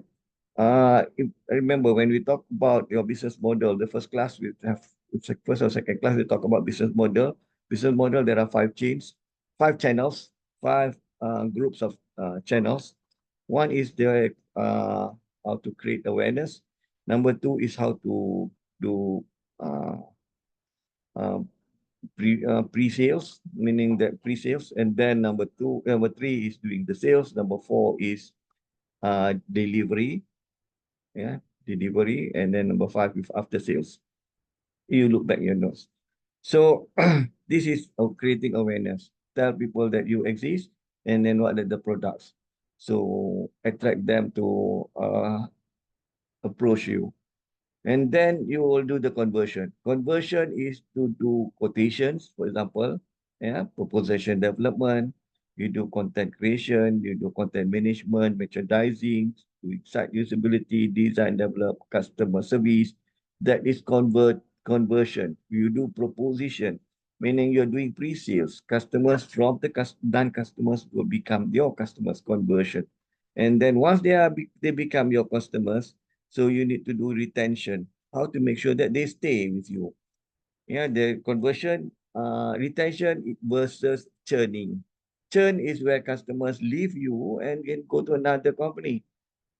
S1: I remember when we talk about your business model, the first class we have, it's like first or second class, we talk about business model. Business model, there are 5 channels, 5 groups of channels. One is the how to create awareness. Number 2 is how to do uh, uh, pre-sales, meaning that pre-sales. And then number 3 is doing the sales. Number 4 is delivery. Yeah, delivery. And then number 5 is after sales. You look back your notes. So this is creating awareness. Tell people that you exist, and then what are the products. So attract them to approach you. And then you will do the conversion. Conversion is to do quotations, for example, yeah, proposition development, you do content creation, you do content management, merchandising, do site usability, design, develop, customer service. That is conversion. You do proposition, meaning you're doing pre-sales. Customers from the non-customers will become your customers, conversion. And then once they become your customers, so you need to do retention, how to make sure that they stay with you. Yeah, the conversion, retention versus churning. Churn is where customers leave you and can go to another company.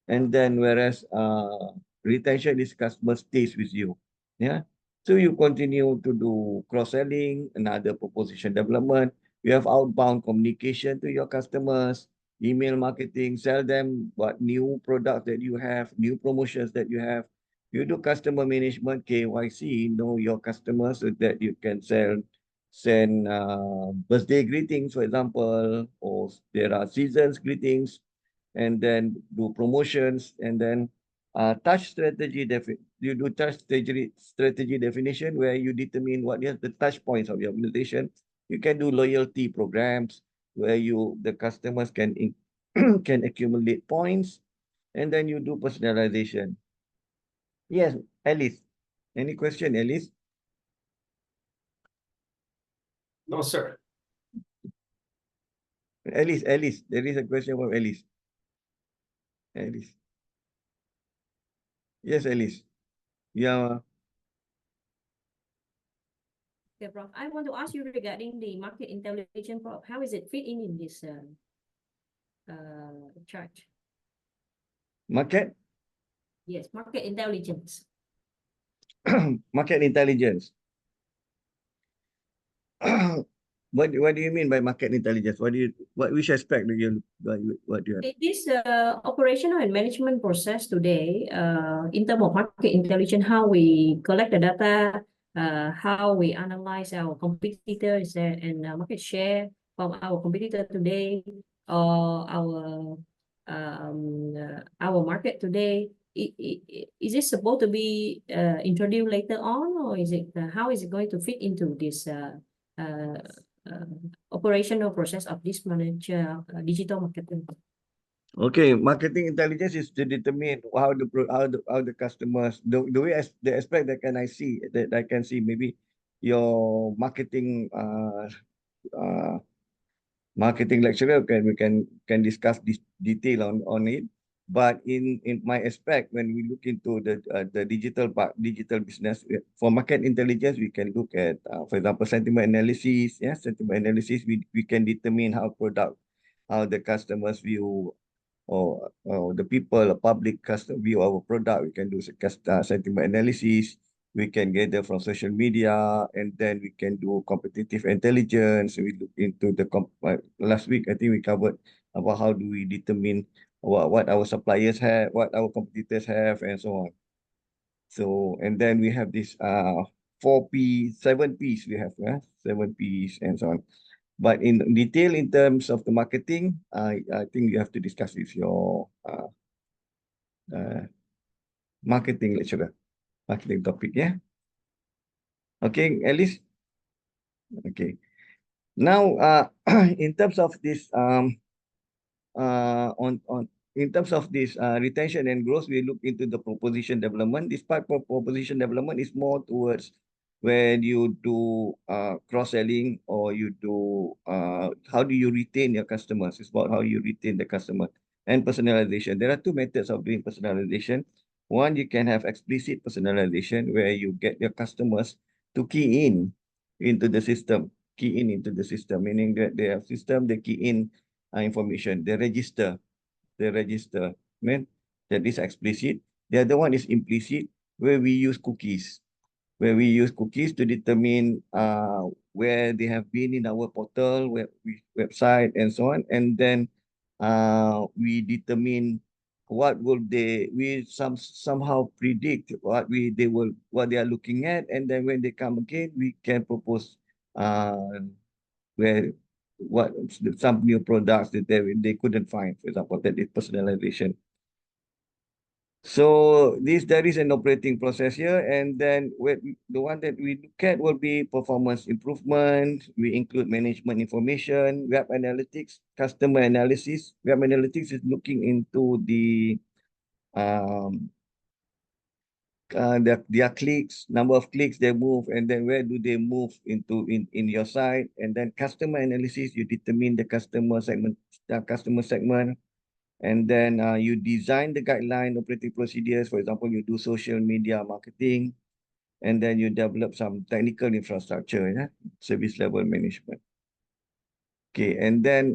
S1: And then whereas retention is customer stays with you. Yeah. So you continue to do cross-selling, another proposition development. You have outbound communication to your customers, email marketing, sell them what new products that you have, new promotions that you have. You do customer management, KYC, know your customers so that you can send birthday greetings, for example, or there are seasons greetings, and then do promotions, and then touch strategy you do touch strategy definition where you determine what is the touch points of your organization. You can do loyalty programs where the customers can can accumulate points, and then you do personalization. Yes, Alice. Any question, Alice?
S2: No, sir.
S1: Alice. There is a question from Alice. Alice. Yes, Alice. Yeah.
S4: Okay, Prof. I want to ask you regarding the market intelligence, Prof. How is it fit in this chart?
S1: Market
S4: Yes, market intelligence.
S1: market intelligence. What do you mean by market intelligence? Which aspect do you what do you
S4: In this operational and management process today, in terms of market intelligence, how we collect the data, how we analyze our competitors and market share from our competitor today, or our market today. Is it supposed to be introduced later on, or is it how is it going to fit into this operational process of this digital marketing?
S1: Okay, marketing intelligence is to determine how the customers the way the aspect that I can see maybe your marketing lecturer we can discuss this detail on it. But in my aspect, when we look into the digital business for market intelligence, we can look at for example sentiment analysis. Yeah, sentiment analysis. We can determine how the customers view or the people, public customer view our product. We can do sentiment analysis. We can gather from social media, and then we can do competitive intelligence. We look into last week, I think we covered about how do we determine what our suppliers have, what our competitors have, and so on. So, and then we have this 7 Ps we have, 7 Ps and so on. But in detail, in terms of the marketing, I think you have to discuss with your marketing lecturer, marketing topic, yeah. Okay, Alice. Okay. Now, in terms of this, in terms of this retention and growth, we look into the proposition development. This part of proposition development is more towards when you do cross-selling, or you do how do you retain your customers. It's about how you retain the customer. And personalization. There are two methods of doing personalization. One, you can have explicit personalization where you get your customers to key in into the system. Meaning that they have system, they key in information, they register. That is explicit. The other one is implicit, where we use cookies. To determine where they have been in our portal, website, and so on. And then we determine we somehow predict what they are looking at, and then when they come again, we can propose some new products that they couldn't find. For example, that is personalization. So there is an operating process here, and then the one that we look at will be performance improvement. We include management information, web analytics, customer analysis. Web analytics is looking into their clicks, number of clicks they move, and then where do they move into in your site. And then customer analysis, you determine the customer segment, and then you design the guideline operating procedures. For example, you do social media marketing, and then you develop some technical infrastructure, service level management. Okay, and then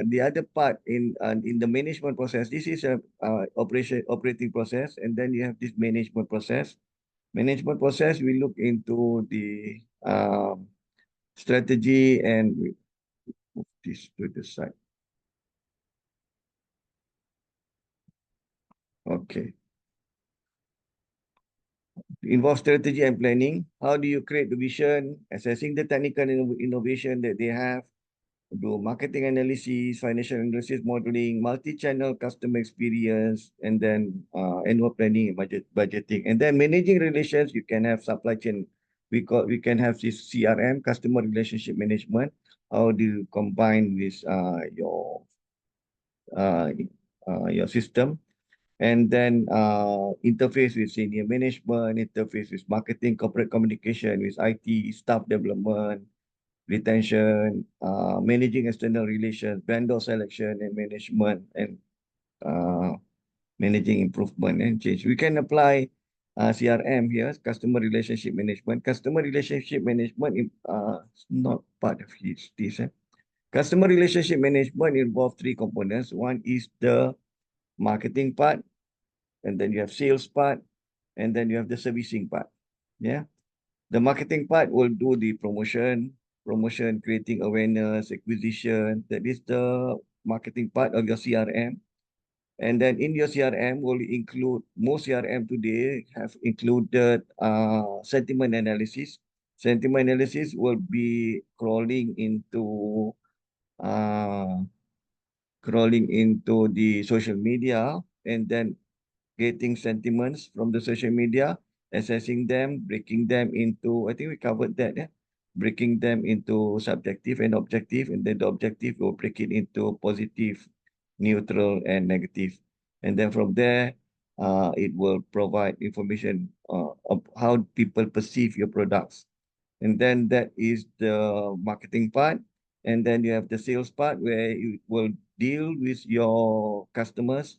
S1: the other part in the management process, this is a operating process, and then you have this management process. Management process, we look into the strategy, and we move this to the side. Okay. Involve strategy and planning. How do you create the vision, assessing the technical innovation that they have, do marketing analysis, financial analysis modeling, multi-channel customer experience, and then annual planning and budgeting. And then managing relations, you can have supply chain. We can have this CRM, customer relationship management. How do you combine with your system? And then interface with senior management, interface with marketing, corporate communication, with IT, staff development, retention, managing external relations, vendor selection and management, and managing improvement and change. We can apply CRM here, customer relationship management. Customer relationship management is not part of this. Customer relationship management involves three components. One is the marketing part, and then you have sales part, and then you have the servicing part. Yeah. The marketing part will do the promotion, creating awareness, acquisition. That is the marketing part of your CRM. And then in your CRM will include, most CRM today have included sentiment analysis. Sentiment analysis will be crawling into the social media, and then getting sentiments from the social media, assessing them, breaking them into, I think we covered that, yeah? Breaking them into subjective and objective, and then the objective will break it into positive, neutral, and negative. And then from there, it will provide information of how people perceive your products. And then that is the marketing part. And then you have the sales part where you will deal with your customers.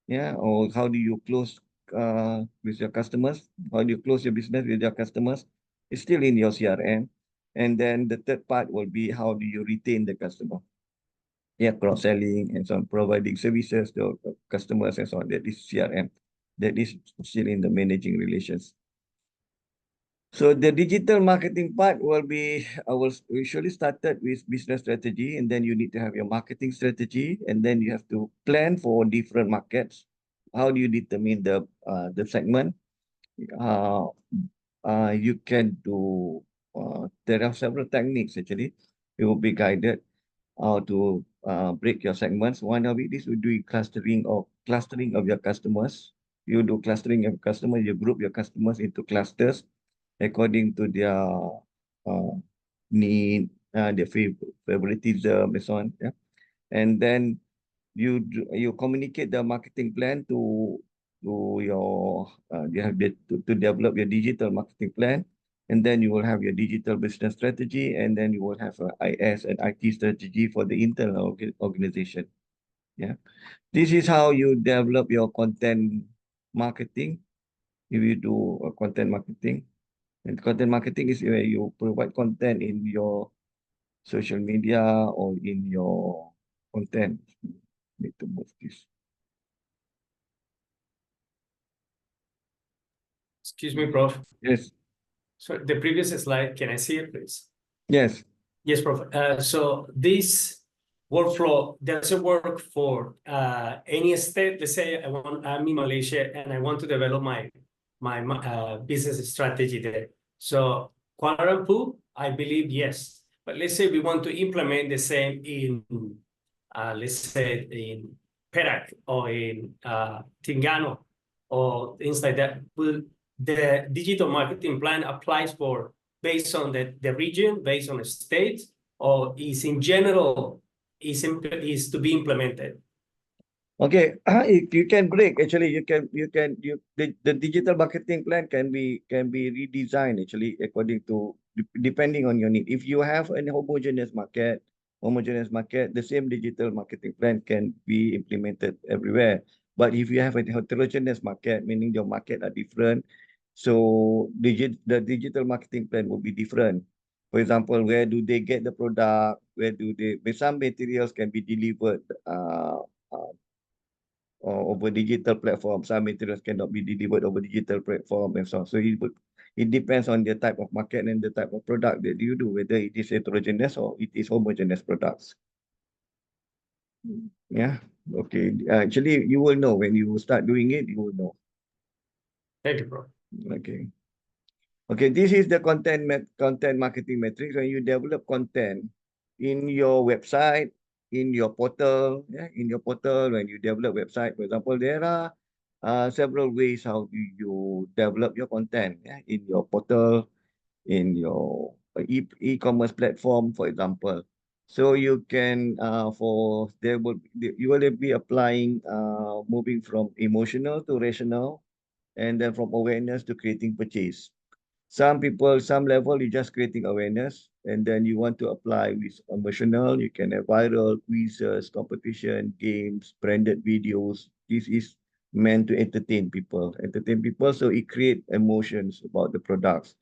S1: Yeah, or how do you close with your customers? How do you close your business with your customers? It's still in your CRM. And then the third part will be how do you retain the customer? Yeah, cross-selling and so on, providing services to customers and so on. That is CRM. That is still in the managing relations. So the digital marketing part will be, I will usually started with business strategy, and then you need to have your marketing strategy, and then you have to plan for different markets. How do you determine the segment? You can do, there are several techniques actually. You will be guided how to break your segments. One of it is we do clustering of your customers. You do clustering of customers, you group your customers into clusters according to their need, their favoritism, and so on. Yeah? And then you communicate the marketing plan to your you have to develop your digital marketing plan, and then you will have your digital business strategy, and then you will have a IS and IT strategy for the internal organization. Yeah, this is how you develop your content marketing. If you do content marketing. And content marketing is where you provide content in your social media or in your content. Need to move this.
S2: Excuse me, Prof.
S1: Yes.
S2: So the previous slide, can I see it, please?
S1: Yes.
S2: Yes, Prof. So this workflow doesn't work for any state. Let's say I'm in Malaysia and I want to develop my business strategy there. So Kuala Lumpur, I believe yes. But let's say we want to implement the same in, let's say in Perak or in Terengganu or things like that. Will the digital marketing plan applies for based on the region, based on the state, or is in general is to be implemented?
S1: Okay, if you can break, actually the digital marketing plan can be redesigned actually according to depending on your need. If you have a homogeneous market, the same digital marketing plan can be implemented everywhere. But if you have a heterogeneous market, meaning your market are different, so the digital marketing plan will be different. For example, where do they get the product? Where do they? Some materials can be delivered over digital platform. Some materials cannot be delivered over digital platform and so on. So it depends on the type of market and the type of product that you do, whether it is heterogeneous or it is homogeneous products. Yeah. Okay. Actually, you will know when you start doing it. You will know.
S2: Thank you, bro.
S1: Okay. Okay. This is the content marketing metrics. When you develop content, in your website, in your portal, in your portal when you develop website, for example, there are several ways how you develop your content in your portal, in your e-commerce platform, for example. So you can you will be applying moving from emotional to rational, and then from awareness to creating purchase. Some people, some level, you're just creating awareness, and then you want to apply with emotional. You can have viral quizzes, competition, games, branded videos. This is meant to entertain people, so it create emotions about the products.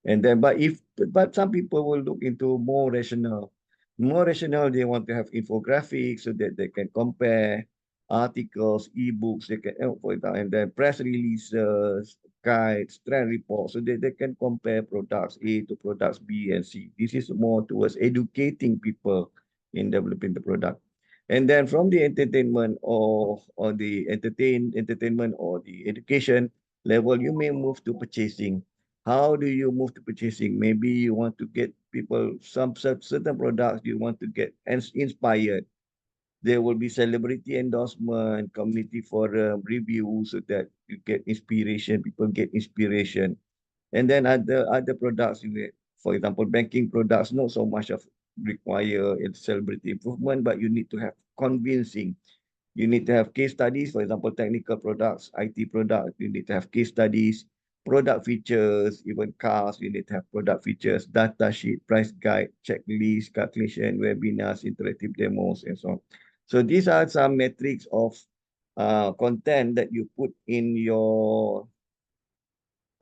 S1: And then, but some people will look into more rational. More rational, they want to have infographics so that they can compare articles, ebooks, they can, for example, and then press releases, guides, trend reports, so that they can compare products A to products B and C. This is more towards educating people in developing the product. And then from the entertainment or the entertainment or the education level, you may move to purchasing. How do you move to purchasing? Maybe you want to get people some certain products you want to get inspired. There will be celebrity endorsement, community forum, reviews so that you get inspiration, people get inspiration. And then other products, for example, banking products, not so much of require celebrity improvement, but you need to have convincing. You need to have case studies, for example, technical products, IT products, you need to have case studies, product features, even cars, you need to have product features, data sheet, price guide, checklist, calculation, webinars, interactive demos, and so on. So these are some metrics of content that you put in your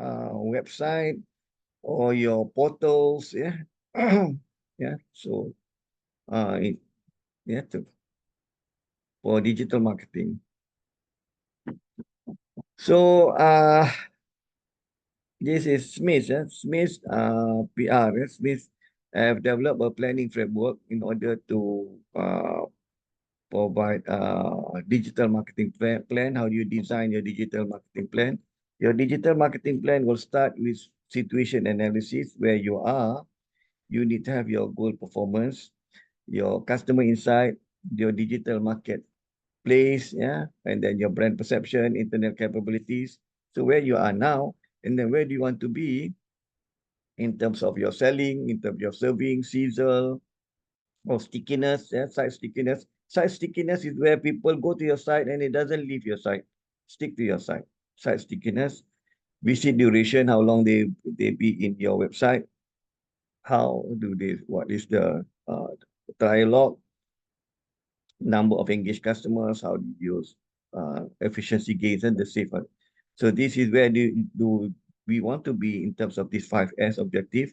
S1: website or your portals, yeah. Yeah, so it, yeah, for digital marketing. So this is Smith. Smith PR. Smith have developed a planning framework in order to provide digital marketing plan. How do you design your digital marketing plan? Your digital marketing plan will start with situation analysis, where you are. You need to have your goal performance, your customer insight, your digital market place, yeah, and then your brand perception, internet capabilities. So where you are now, and then where do you want to be in terms of your selling, in terms of your serving, sizzle, or stickiness, yeah, site stickiness. Site stickiness is where people go to your site and it doesn't leave your site, stick to your site. Site stickiness, visit duration, how long they be in your website, how do they, what is the dialogue, number of engaged customers, how do you use efficiency gains and the safer. So this is where do we want to be in terms of this 5S objective.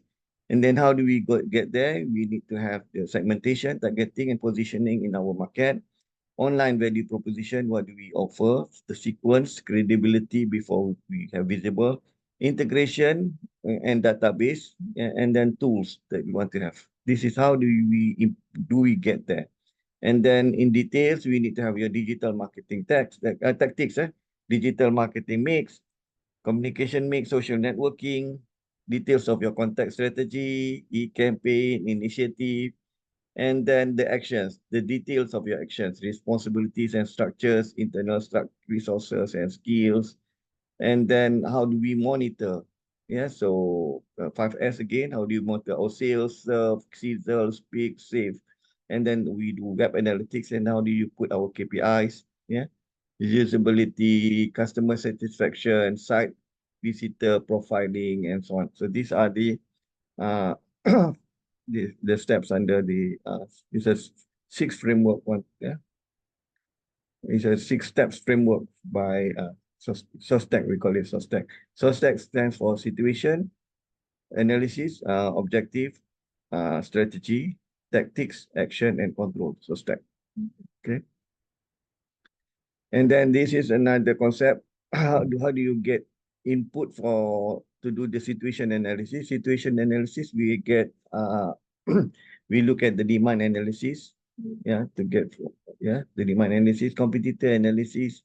S1: And then how do we get there? We need to have the segmentation, targeting, and positioning in our market. Online value proposition, what do we offer? The sequence, credibility before we have visible, integration and database, and then tools that we want to have. This is how do we get there. And then in details, we need to have your digital marketing tactics, digital marketing mix, communication mix, social networking, details of your contact strategy, e-campaign, initiative, and then the actions, the details of your actions, responsibilities and structures, internal resources and skills, and then how do we monitor? Yeah, so 5S again, how do you monitor our sales, sizzle, speak, save? And then we do web analytics, and how do you put our KPIs? Yeah, usability, customer satisfaction, site visitor profiling, and so on. So these are the uh, the steps under the it's a six framework one. Yeah, it's a 6 steps framework by SOSTEC. We call it SOSTEC. SOSTEC stands for situation, analysis, objective, strategy, tactics, action, and control. SOSTEC. Okay. And then this is another concept. How do you get input to do the situation analysis? Situation analysis, we get we look at the demand analysis, yeah, to get the demand analysis, competitor analysis.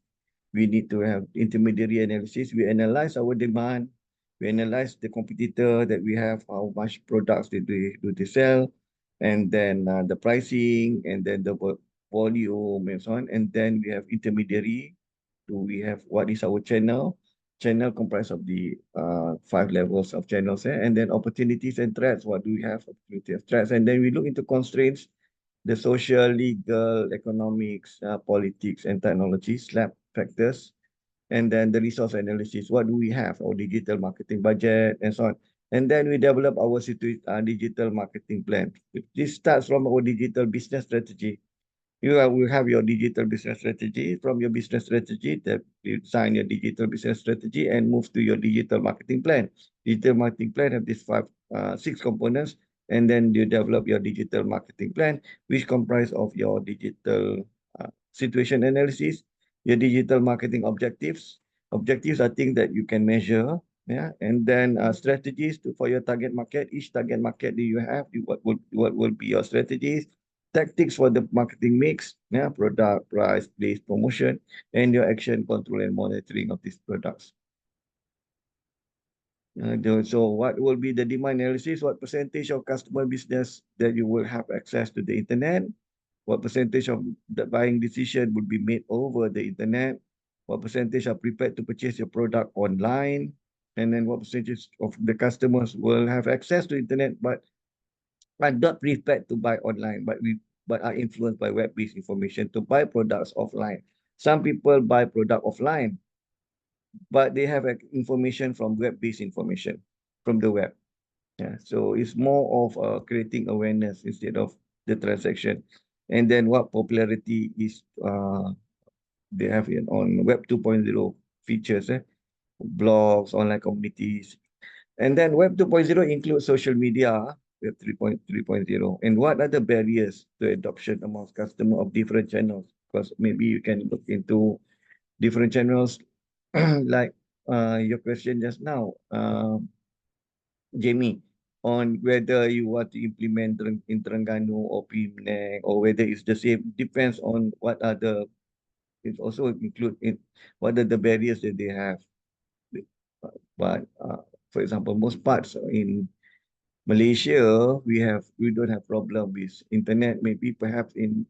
S1: We need to have intermediary analysis. We analyze our demand. We analyze the competitor that we have, how much products do they sell, and then the pricing, and then the volume and so on. And then we have intermediary. We have what is our channel? Channel comprised of the 5 levels of channels, and then opportunities and threats. What do we have? Opportunities and threats. And then we look into constraints, the social, legal, economics, politics, and technology SLAP factors. And then the resource analysis. What do we have? Our digital marketing budget and so on. And then we develop our digital marketing plan. This starts from our digital business strategy. You will have your digital business strategy. From your business strategy, that you design your digital business strategy and move to your digital marketing plan. Digital marketing plan have these 6 components, and then you develop your digital marketing plan, which comprise of your digital situation analysis, your digital marketing objectives. Objectives are things that you can measure, yeah, and then strategies for your target market. Each target market that you have, what will be your strategies? Tactics for the marketing mix, yeah, product, price, place, promotion, and your action, control, and monitoring of these products. So what will be the demand analysis? What percentage of customer business that you will have access to the internet? What percentage of the buying decision would be made over the internet? What percentage are prepared to purchase your product online? And then what percentage of the customers will have access to internet but are not prepared to buy online, but are influenced by web-based information to buy products offline. Some people buy product offline, but they have information from web-based information from the web. Yeah, so it's more of creating awareness instead of the transaction. And then what popularity is they have on Web 2.0 features, blogs, online communities. And then Web 2.0 includes social media, Web 3.0. And what are the barriers to adoption amongst customers of different channels? Because maybe you can look into different channels like your question just now, Jamie, on whether you want to implement in Terengganu or Penang, or whether it's the same. Depends on what are the, it also include in what are the barriers that they have. But for example, most parts in Malaysia, we don't have problem with internet. Maybe perhaps in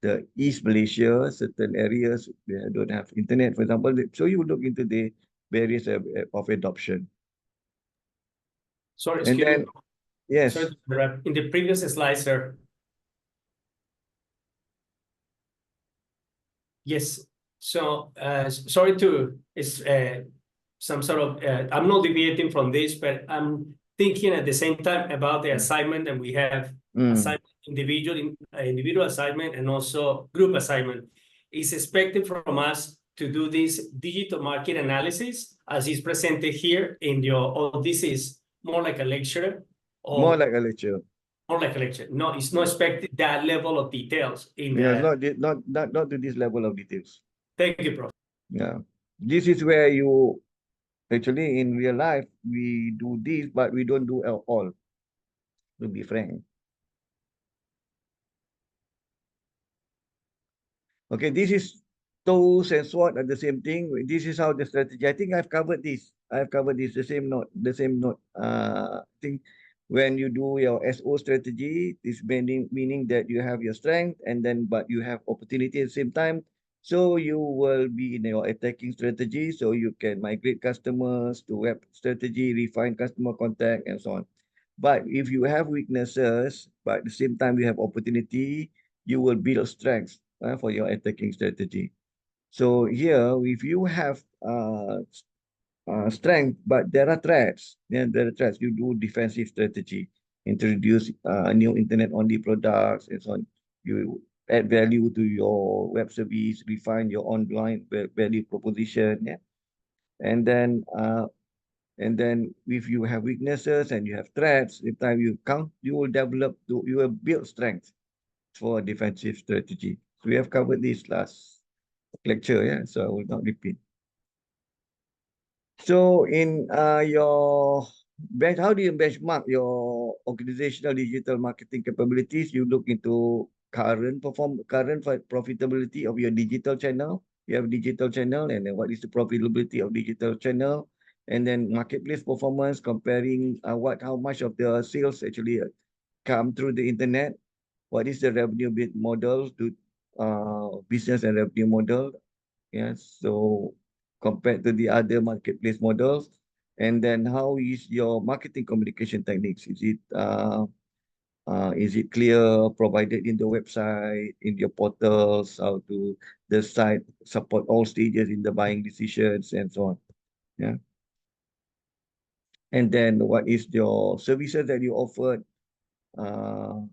S1: the East Malaysia, certain areas they don't have internet, for example. So you look into the barriers of adoption.
S2: Sorry,
S1: And
S2: excuse
S1: then,
S2: me.
S1: yes.
S2: Sorry to interrupt. In the previous slide, sir. Yes. So, sorry to, it's some sort of, I'm not deviating from this, but I'm thinking at the same time about the assignment, and we have assignment, individual assignment and also group assignment. It's expected from us to do this digital market analysis as is presented here in your, or this is more like a lecture? Or
S1: more like a lecture.
S2: More like a lecture. No, it's not expected that level of details in
S1: Yeah, not to this level of details.
S2: Thank you, Prof.
S1: Yeah. This is where you actually in real life we do this, but we don't do all, to be frank. Okay, this is toes and SWOT are the same thing. This is how the strategy. I think I've covered this. I've covered this, the same note. I think when you do your SO strategy, this meaning that you have your strength and then but you have opportunity at the same time. So you will be in your attacking strategy. So you can migrate customers to web strategy, refine customer contact, and so on. But if you have weaknesses, but at the same time you have opportunity, you will build strengths for your attacking strategy. So here, if you have strength, but there are threats, then there are threats. You do defensive strategy, introduce new internet-only products, and so on. You add value to your web service, refine your online value proposition, yeah. And then if you have weaknesses and you have threats, the time you count, you will build strength for defensive strategy. So we have covered this last lecture, yeah, so I will not repeat. So in your bench, how do you benchmark your organizational digital marketing capabilities? You look into current profitability of your digital channel. You have digital channel, and then what is the profitability of digital channel? And then marketplace performance, comparing how much of the sales actually come through the internet. What is the revenue model to business and revenue model? Yes, so compared to the other marketplace models, and then how is your marketing communication techniques? Is it clear, provided in the website, in your portals, how to the site support all stages in the buying decisions and so on? Yeah. And then what is your services that you offered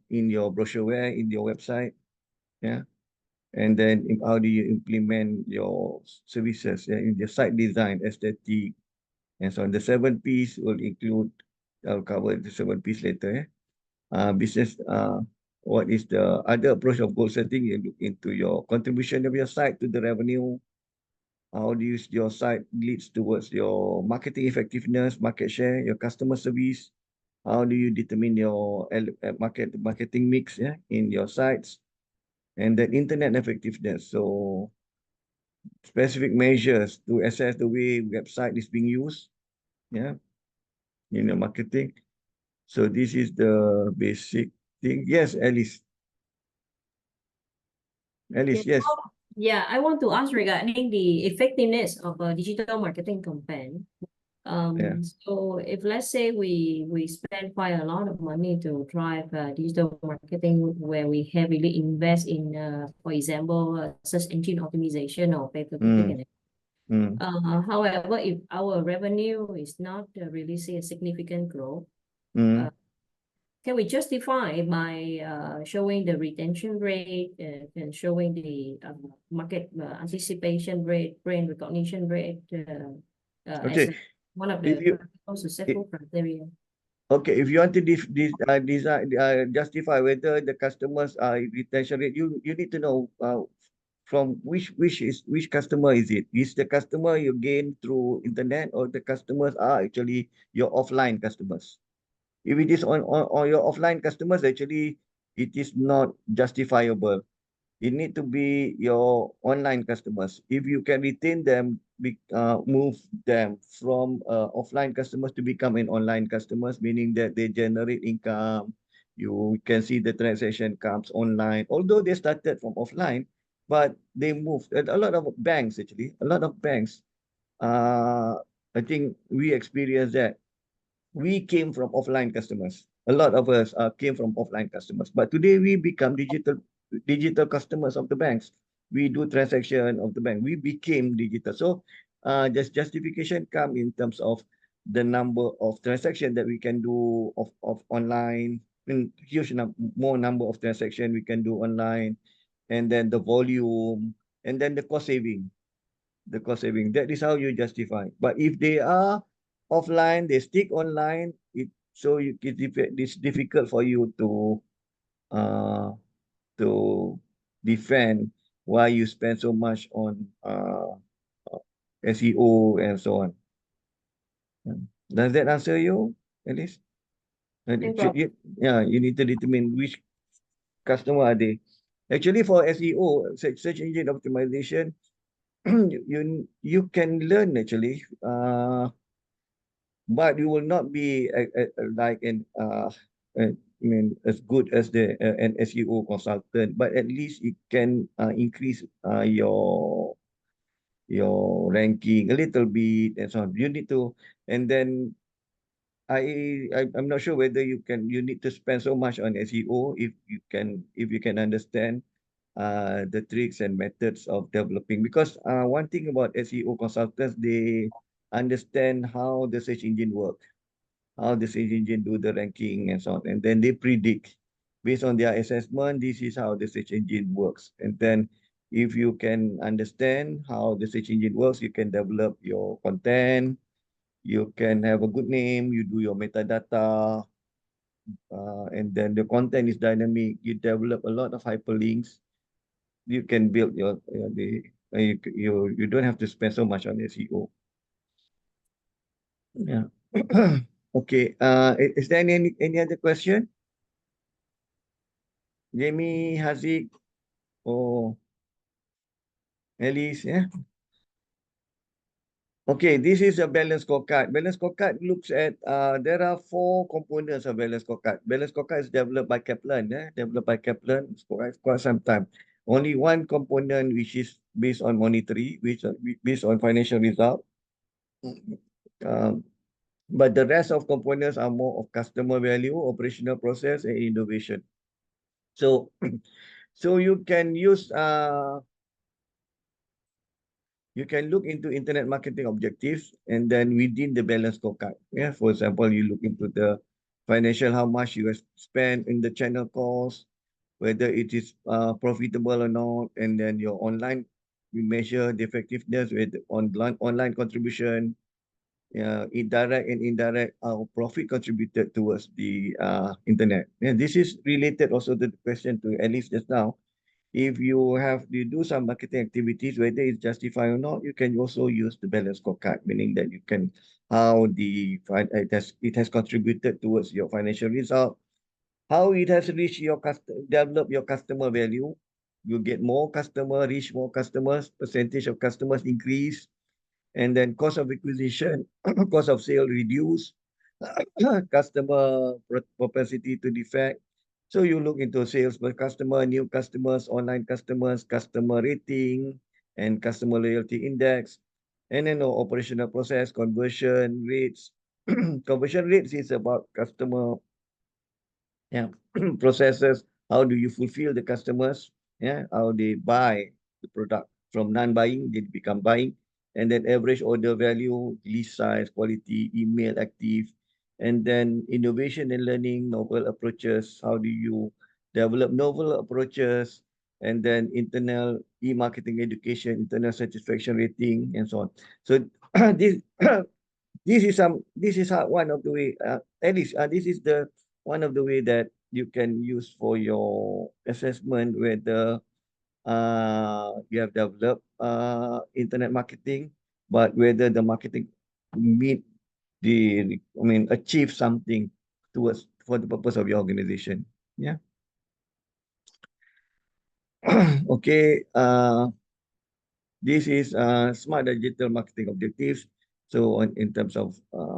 S1: in your brochureware, in your website? Yeah. And then how do you implement your services, yeah, in the site design, aesthetic, and so on. The 7 Ps will include, I'll cover the 7 Ps later. Business, what is the other approach of goal setting? You look into your contribution of your site to the revenue. How do you, your site leads towards your marketing effectiveness, market share, your customer service? How do you determine your marketing mix, yeah, in your sites? And then internet effectiveness. So specific measures to assess the way website is being used, yeah, in your marketing. So this is the basic thing. Yes, Alice. Alice, yes.
S4: Yeah, I want to ask regarding the effectiveness of a digital marketing campaign.
S1: Yeah.
S4: So if let's say we spend quite a lot of money to drive digital marketing where we heavily invest in, for example, search engine optimization or pay-per-click. However, if our revenue is not really see a significant growth, can we justify by showing the retention rate and showing the market anticipation rate, brand recognition rate
S1: Okay.
S4: as one of
S1: If
S4: the
S1: you
S4: successful criteria?
S1: okay, if you want to justify whether the customers are retention rate, you need to know from which customer is it? Is the customer you gain through internet, or the customers are actually your offline customers? If it is on your offline customers, actually it is not justifiable. It need to be your online customers. If you can retain them, move them from offline customers to become an online customers, meaning that they generate income. You can see the transaction comes online, although they started from offline, but they moved. A lot of banks, actually, a lot of banks. I think we experienced that. We came from offline customers. A lot of us came from offline customers, but today we become digital customers of the banks. We do transaction of the bank. We became digital. So just justification come in terms of the number of transaction that we can do of online, in huge more number of transaction we can do online, and then the volume, and then the cost saving. The cost saving. That is how you justify. But if they are offline, they stick online, it's difficult for you uh to defend why you spend so much on SEO and so on. Does that answer you, Alice? Yeah, you need to determine which customer are they. Actually, for SEO, search engine optimization, you can learn actually, but you will not be like I mean, as good as an SEO consultant, but at least it can increase your ranking a little bit and so on. You need to, and then I'm not sure whether you need to spend so much on SEO if you can understand the tricks and methods of developing. Because one thing about SEO consultants, they understand how the search engine work, how the search engine do the ranking and so on, and then they predict based on their assessment. This is how the search engine works, and then if you can understand how the search engine works, you can develop your content. You can have a good name. You do your metadata, and then the content is dynamic. You develop a lot of hyperlinks. You can build you don't have to spend so much on SEO. Yeah. Okay. Is there any other question? Jamie, Haziq, or Alice? Yeah. Okay, this is a balance scorecard. Balance scorecard looks at, there are 4 components of balance scorecard. Balance scorecard is developed by Kaplan, developed by Kaplan for quite some time. Only one component which is based on monetary, which based on financial result. But the rest of components are more of customer value, operational process, and innovation. So, so you can use, you can look into internet marketing objectives and then within the balance scorecard. Yeah, for example, you look into the financial, how much you have spent in the channel cost, whether it is profitable or not, and then your online, you measure the effectiveness with online contribution, direct and indirect profit contributed towards the internet. And this is related also to the question to Alice just now. If you have to do some marketing activities, whether it's justified or not, you can also use the balance scorecard, meaning that you can how it has contributed towards your financial result, how it has reached your develop your customer value. You get more customer, reach more customers, percentage of customers increase, and then cost of acquisition, cost of sale reduce, customer propensity to defect. So you look into sales per customer, new customers, online customers, customer rating, and customer loyalty index. And then operational process, conversion rates. Conversion rates is about customer processes. How do you fulfill the customers? How they buy the product from non-buying, they become buying. And then average order value, list size, quality, email active, and then innovation and learning, novel approaches. How do you develop novel approaches? And then internal e-marketing education, internal satisfaction rating, and so on. So this this is one of the way, at least this is the one of the way that you can use for your assessment whether you have developed internet marketing, but whether the marketing meet achieve something towards for the purpose of your organization. Yeah. Okay. This is smart digital marketing objectives. So in terms of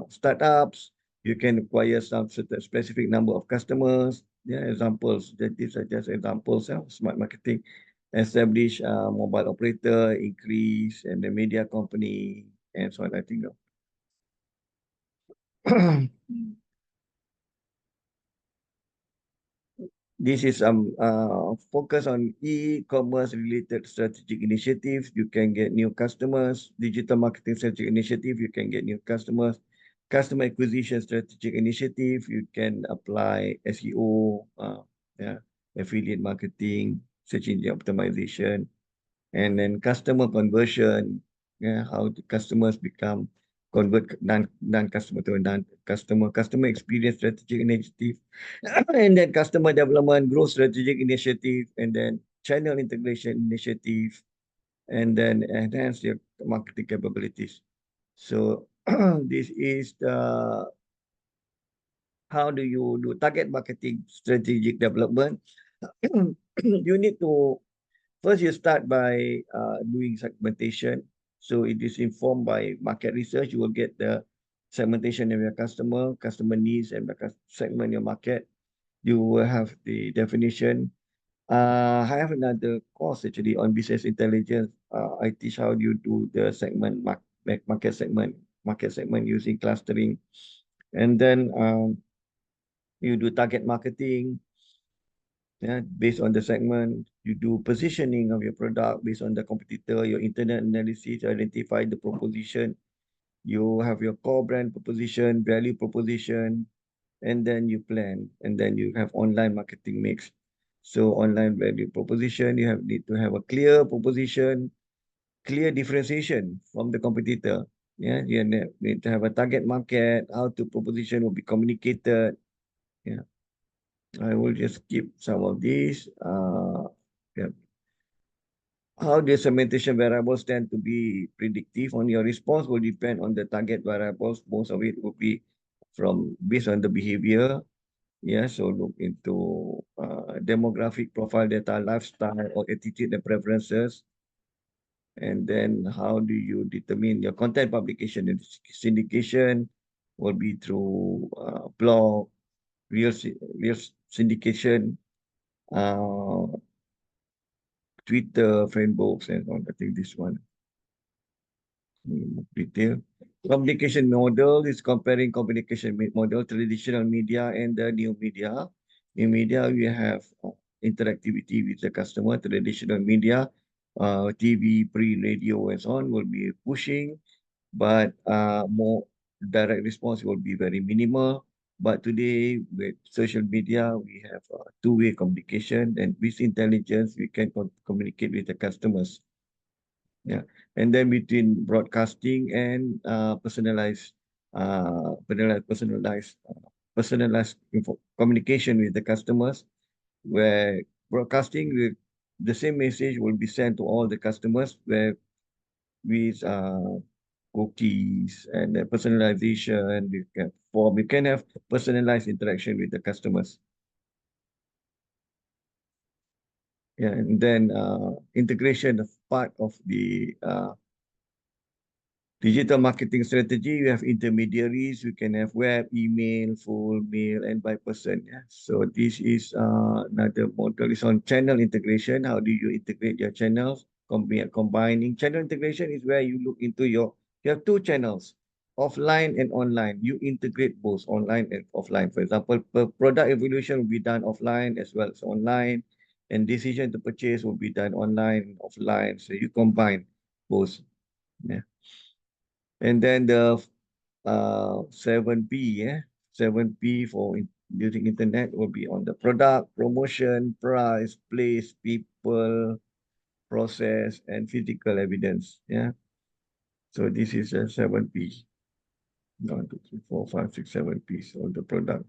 S1: startups, you can acquire some certain specific number of customers. Yeah, examples. These are just examples of smart marketing. Establish a mobile operator, increase, and the media company, and so on. I think. This is focus on e-commerce related strategic initiatives. You can get new customers. Digital marketing strategic initiative, you can get new customers. Customer acquisition strategic initiative, you can apply SEO, affiliate marketing, search engine optimization, and then customer conversion, how the customers convert non-customer to non-customer, customer experience strategic initiative, and then customer development, growth strategic initiative, and then channel integration initiative, and then enhance your marketing capabilities. So this is the how do you do target marketing strategic development. You need to first, you start by doing segmentation. So it is informed by market research. You will get the segmentation of your customer needs, and segment your market. You will have the definition. I have another course actually on business intelligence. I teach how you do the market segment using clustering. And then you do target marketing. Based on the segment, you do positioning of your product based on the competitor, your internet analysis, identify the proposition. You have your core brand proposition, value proposition, and then you plan, and then you have online marketing mix. So online value proposition, you need to have a clear proposition, clear differentiation from the competitor. You need to have a target market, how to proposition will be communicated. I will just skip some of these. How the segmentation variables tend to be predictive on your response will depend on the target variables. Most of it will be based on the behavior. So look into demographic profile data, lifestyle or attitude and preferences. And then how do you determine your content publication and syndication will be through blog, real syndication, Twitter, Friendbooks, and all. I think this one. Detail. Communication model is comparing communication model, traditional media and the new media. In media, we have interactivity with the customer. Traditional media, TV, print, radio, and so on will be pushing, but more direct response will be very minimal. But today, with social media, we have two-way communication, and with intelligence, we can communicate with the customers. Yeah, and then between broadcasting and personalized communication with the customers, where broadcasting with the same message will be sent to all the customers, where with cookies and personalization, we can have personalized interaction with the customers. Yeah, and then integration of part of the digital marketing strategy. We have intermediaries. We can have web, email, full mail, and by person. Yeah. So this is another model. It's on channel integration. How do you integrate your channels? Combining channel integration is where you look into you have two channels, offline and online. You integrate both online and offline. For example, product evolution will be done offline as well as online, and decision to purchase will be done online and offline. So you combine both. Yeah. And then the 7P, 7P for using internet will be on the product, promotion, price, place, people, process, and physical evidence. Yeah. So this is a 7P. 1, 2, 3, 4, 5, 6, 7 P's on the product.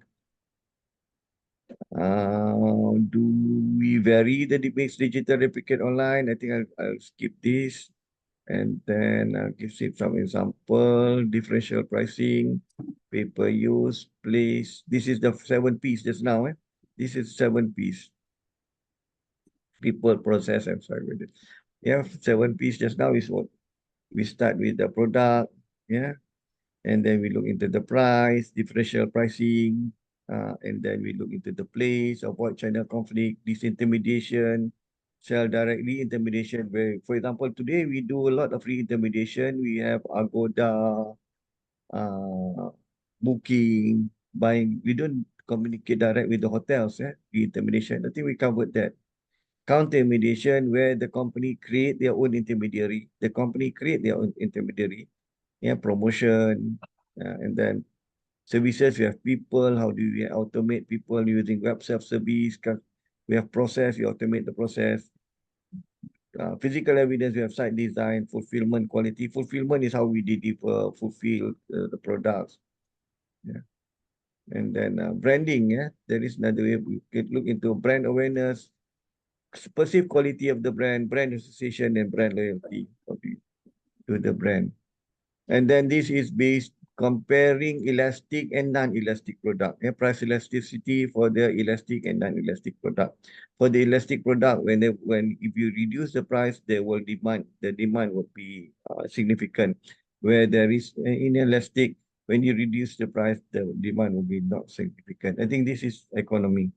S1: Do we vary the mix digital replicate online? I think I'll skip this. And then I'll give some example, differential pricing, pay-per-use, place. This is the 7 P's just now. This is 7 P's. People, process, I'm sorry with it. Yeah, 7 P's just now is what we start with the product, yeah, and then we look into the price, differential pricing, and then we look into the place, avoid channel conflict, disintermediation, sell directly, intermediation. Where, for example, today we do a lot of re-intermediation. We have Agoda, booking, buying. We don't communicate direct with the hotels, re-intermediation. I think we covered that. Counter mediation, where the company create their own intermediary. The company create their own intermediary. Yeah, promotion, and then services. We have people. How do we automate people using web self-service? We have process. We automate the process. Physical evidence. We have site design, fulfillment, quality. Fulfillment is how we deliver, fulfill the products. Yeah, and then branding. Yeah, there is another way we can look into brand awareness, perceived quality of the brand, brand association, and brand loyalty to the brand. And then this is based comparing elastic and non-elastic product. Price elasticity for the elastic and non-elastic product. For the elastic product, if you reduce the price, the demand will be significant. Where there is inelastic, when you reduce the price, the demand will be not significant. I think this is economy.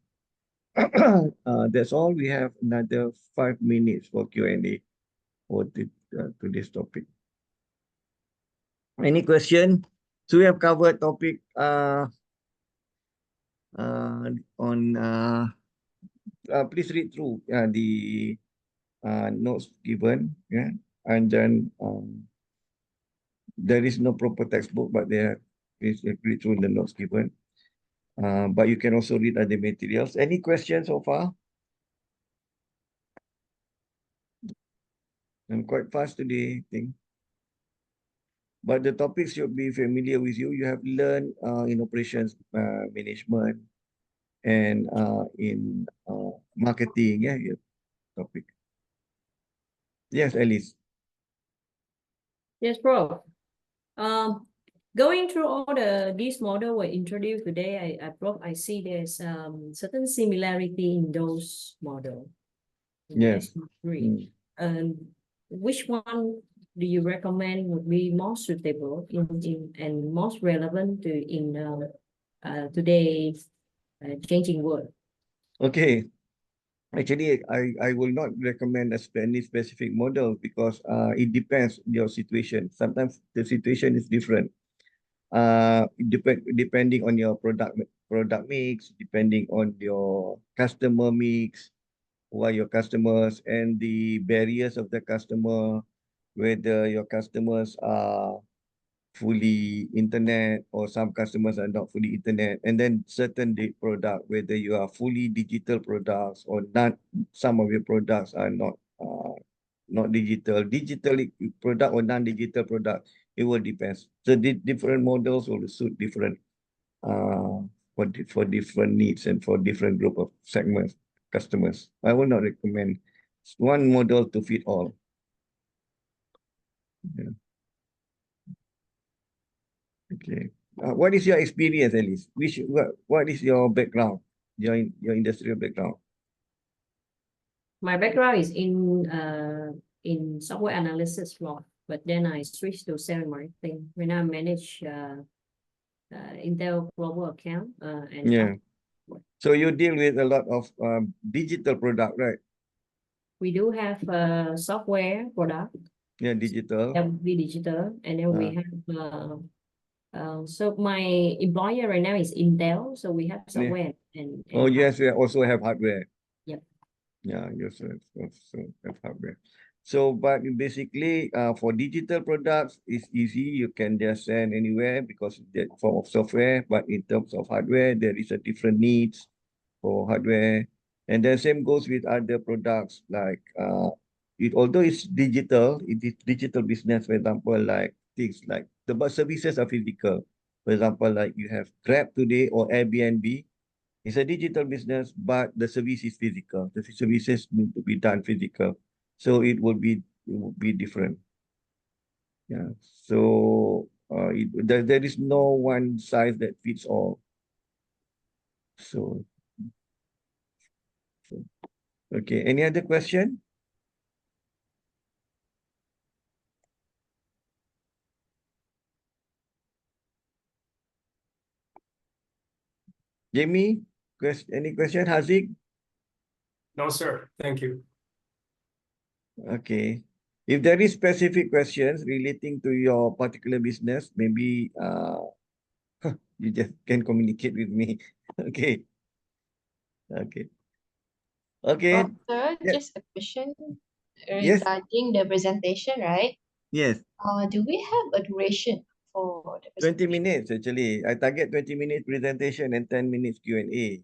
S1: That's all. We have another 5 minutes for Q&A for today's topic. Any question? So we have covered topic please read through the notes given, yeah, and then there is no proper textbook, but please read through the notes given. But you can also read other materials. Any questions so far? I'm quite fast today, I think. But the topics should be familiar with you. You have learned in operations management and in marketing, yeah, topic. Yes, Alice.
S4: Yes, Prof. Going through all these models were introduced today, Prof, I see there's certain similarity in those models.
S1: Yes.
S4: which one do you recommend would be more suitable and most relevant to in today's changing world?
S1: Okay. Actually, I will not recommend any specific model because it depends your situation. Sometimes the situation is different. Depending on your product mix, depending on your customer mix, who are your customers, and the barriers of the customer, whether your customers are fully internet or some customers are not fully internet, and then certain product, whether you are fully digital products or not, some of your products are not digital product or non-digital product. It will depends. So the different models will suit different for different needs and for different group of segments customers. I will not recommend one model to fit all. Yeah. Okay. What is your experience, Alice? What is your background? Your industrial background?
S4: My background is in software analysis role, but then I switched to sales and marketing when I manage Intel global account and
S1: Yeah. So you deal with a lot of digital product, right?
S4: we do have software product.
S1: Yeah, digital.
S4: That would be digital, and then we have so my employer right now is Intel, so we have software and
S1: Oh yes, we also have hardware.
S4: Yep.
S1: Yeah, you also have hardware. So, but basically, for digital products, it's easy. You can just send anywhere because that form of software. But in terms of hardware, there is a different needs for hardware, and the same goes with other products like although it's digital, it is digital business. For example, like things like the bus services are physical. For example, like you have Grab today or Airbnb. It's a digital business, but the service is physical. The services need to be done physical, so it will be different. Yeah. So there is no one size that fits all. So okay. Any other question? Jamie, any question? Haziq?
S2: No, sir. Thank you.
S1: Okay. If there is specific questions relating to your particular business, maybe you just can communicate with me. Okay. Okay. Okay.
S5: Doctor,
S1: Yeah.
S5: just a question
S1: Yes.
S5: regarding the presentation, right?
S1: Yes.
S5: Do we have a duration for the
S1: 20
S5: presentation?
S1: minutes actually. I target 20 minutes presentation and 10 minutes Q&A.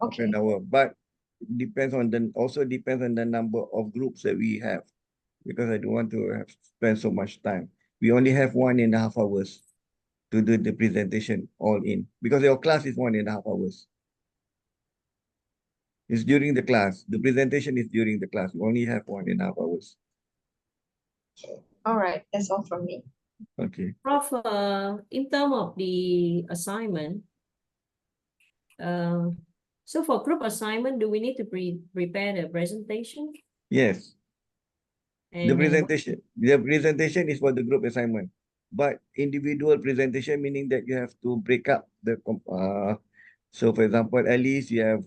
S5: Okay.
S1: An hour. But depends on also depends on the number of groups that we have, because I don't want to spend so much time. We only have 1.5 hours to do the presentation all in, because your class is 1.5 hours. It's during the class. The presentation is during the class. We only have 1.5 hours.
S5: All right, that's all from me.
S1: Okay.
S4: Prof, in terms of the assignment, so for group assignment, do we need to prepare the presentation?
S1: Yes.
S4: And
S1: The presentation is for the group assignment, but individual presentation meaning that you have to break up the so for example, at least you have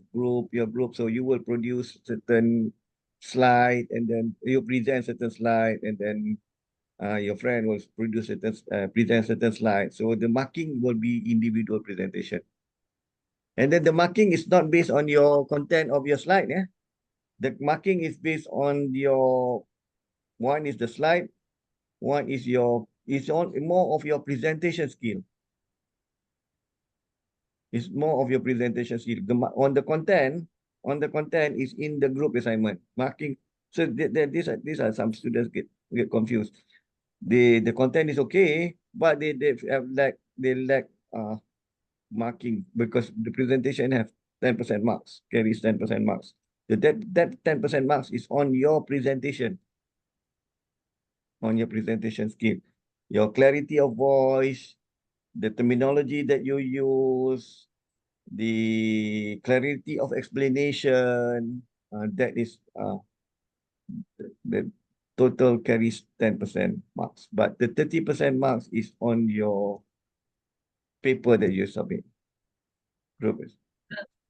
S1: your group, so you will produce certain slide and then you present certain slide, and then your friend will present certain slide. So the marking will be individual presentation. And then the marking is not based on your content of your slide. Yeah, the marking is based on your, one is the slide, one is more of your presentation skill. It's more of your presentation skill. On the content is in the group assignment marking. So these are some students get confused. The content is okay, but they lack marking, because the presentation have 10% marks, carries 10% marks. That 10% marks is on your presentation, skill, your clarity of voice, the terminology that you use, the clarity of explanation. That is the total carries 10% marks, but the 30% marks is on your paper that you submit. Group.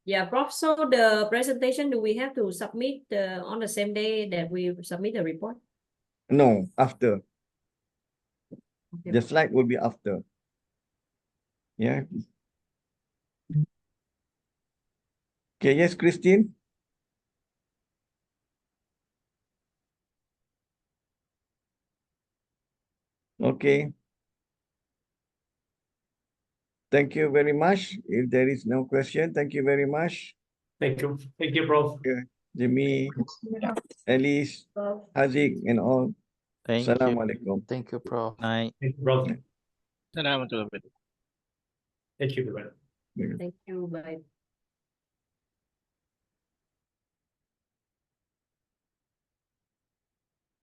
S4: Yeah, Prof. So the presentation, do we have to submit on the same day that we submit the report?
S1: No, after.
S4: Okay.
S1: The slide will be after. Yeah. Okay, yes, Christine? Okay. Thank you very much. If there is no question, thank you very much.
S2: Thank you. Thank you, Prof.
S1: Jimmy, Alice,
S4: Prof.
S1: Haziq, and all.
S3: Thank you.
S1: Assalamualaikum.
S6: Thank you, Prof.
S3: Night.
S2: Thank you, Prof.
S7: Assalamualaikum.
S2: Thank you, everybody.
S4: Thank you. Bye.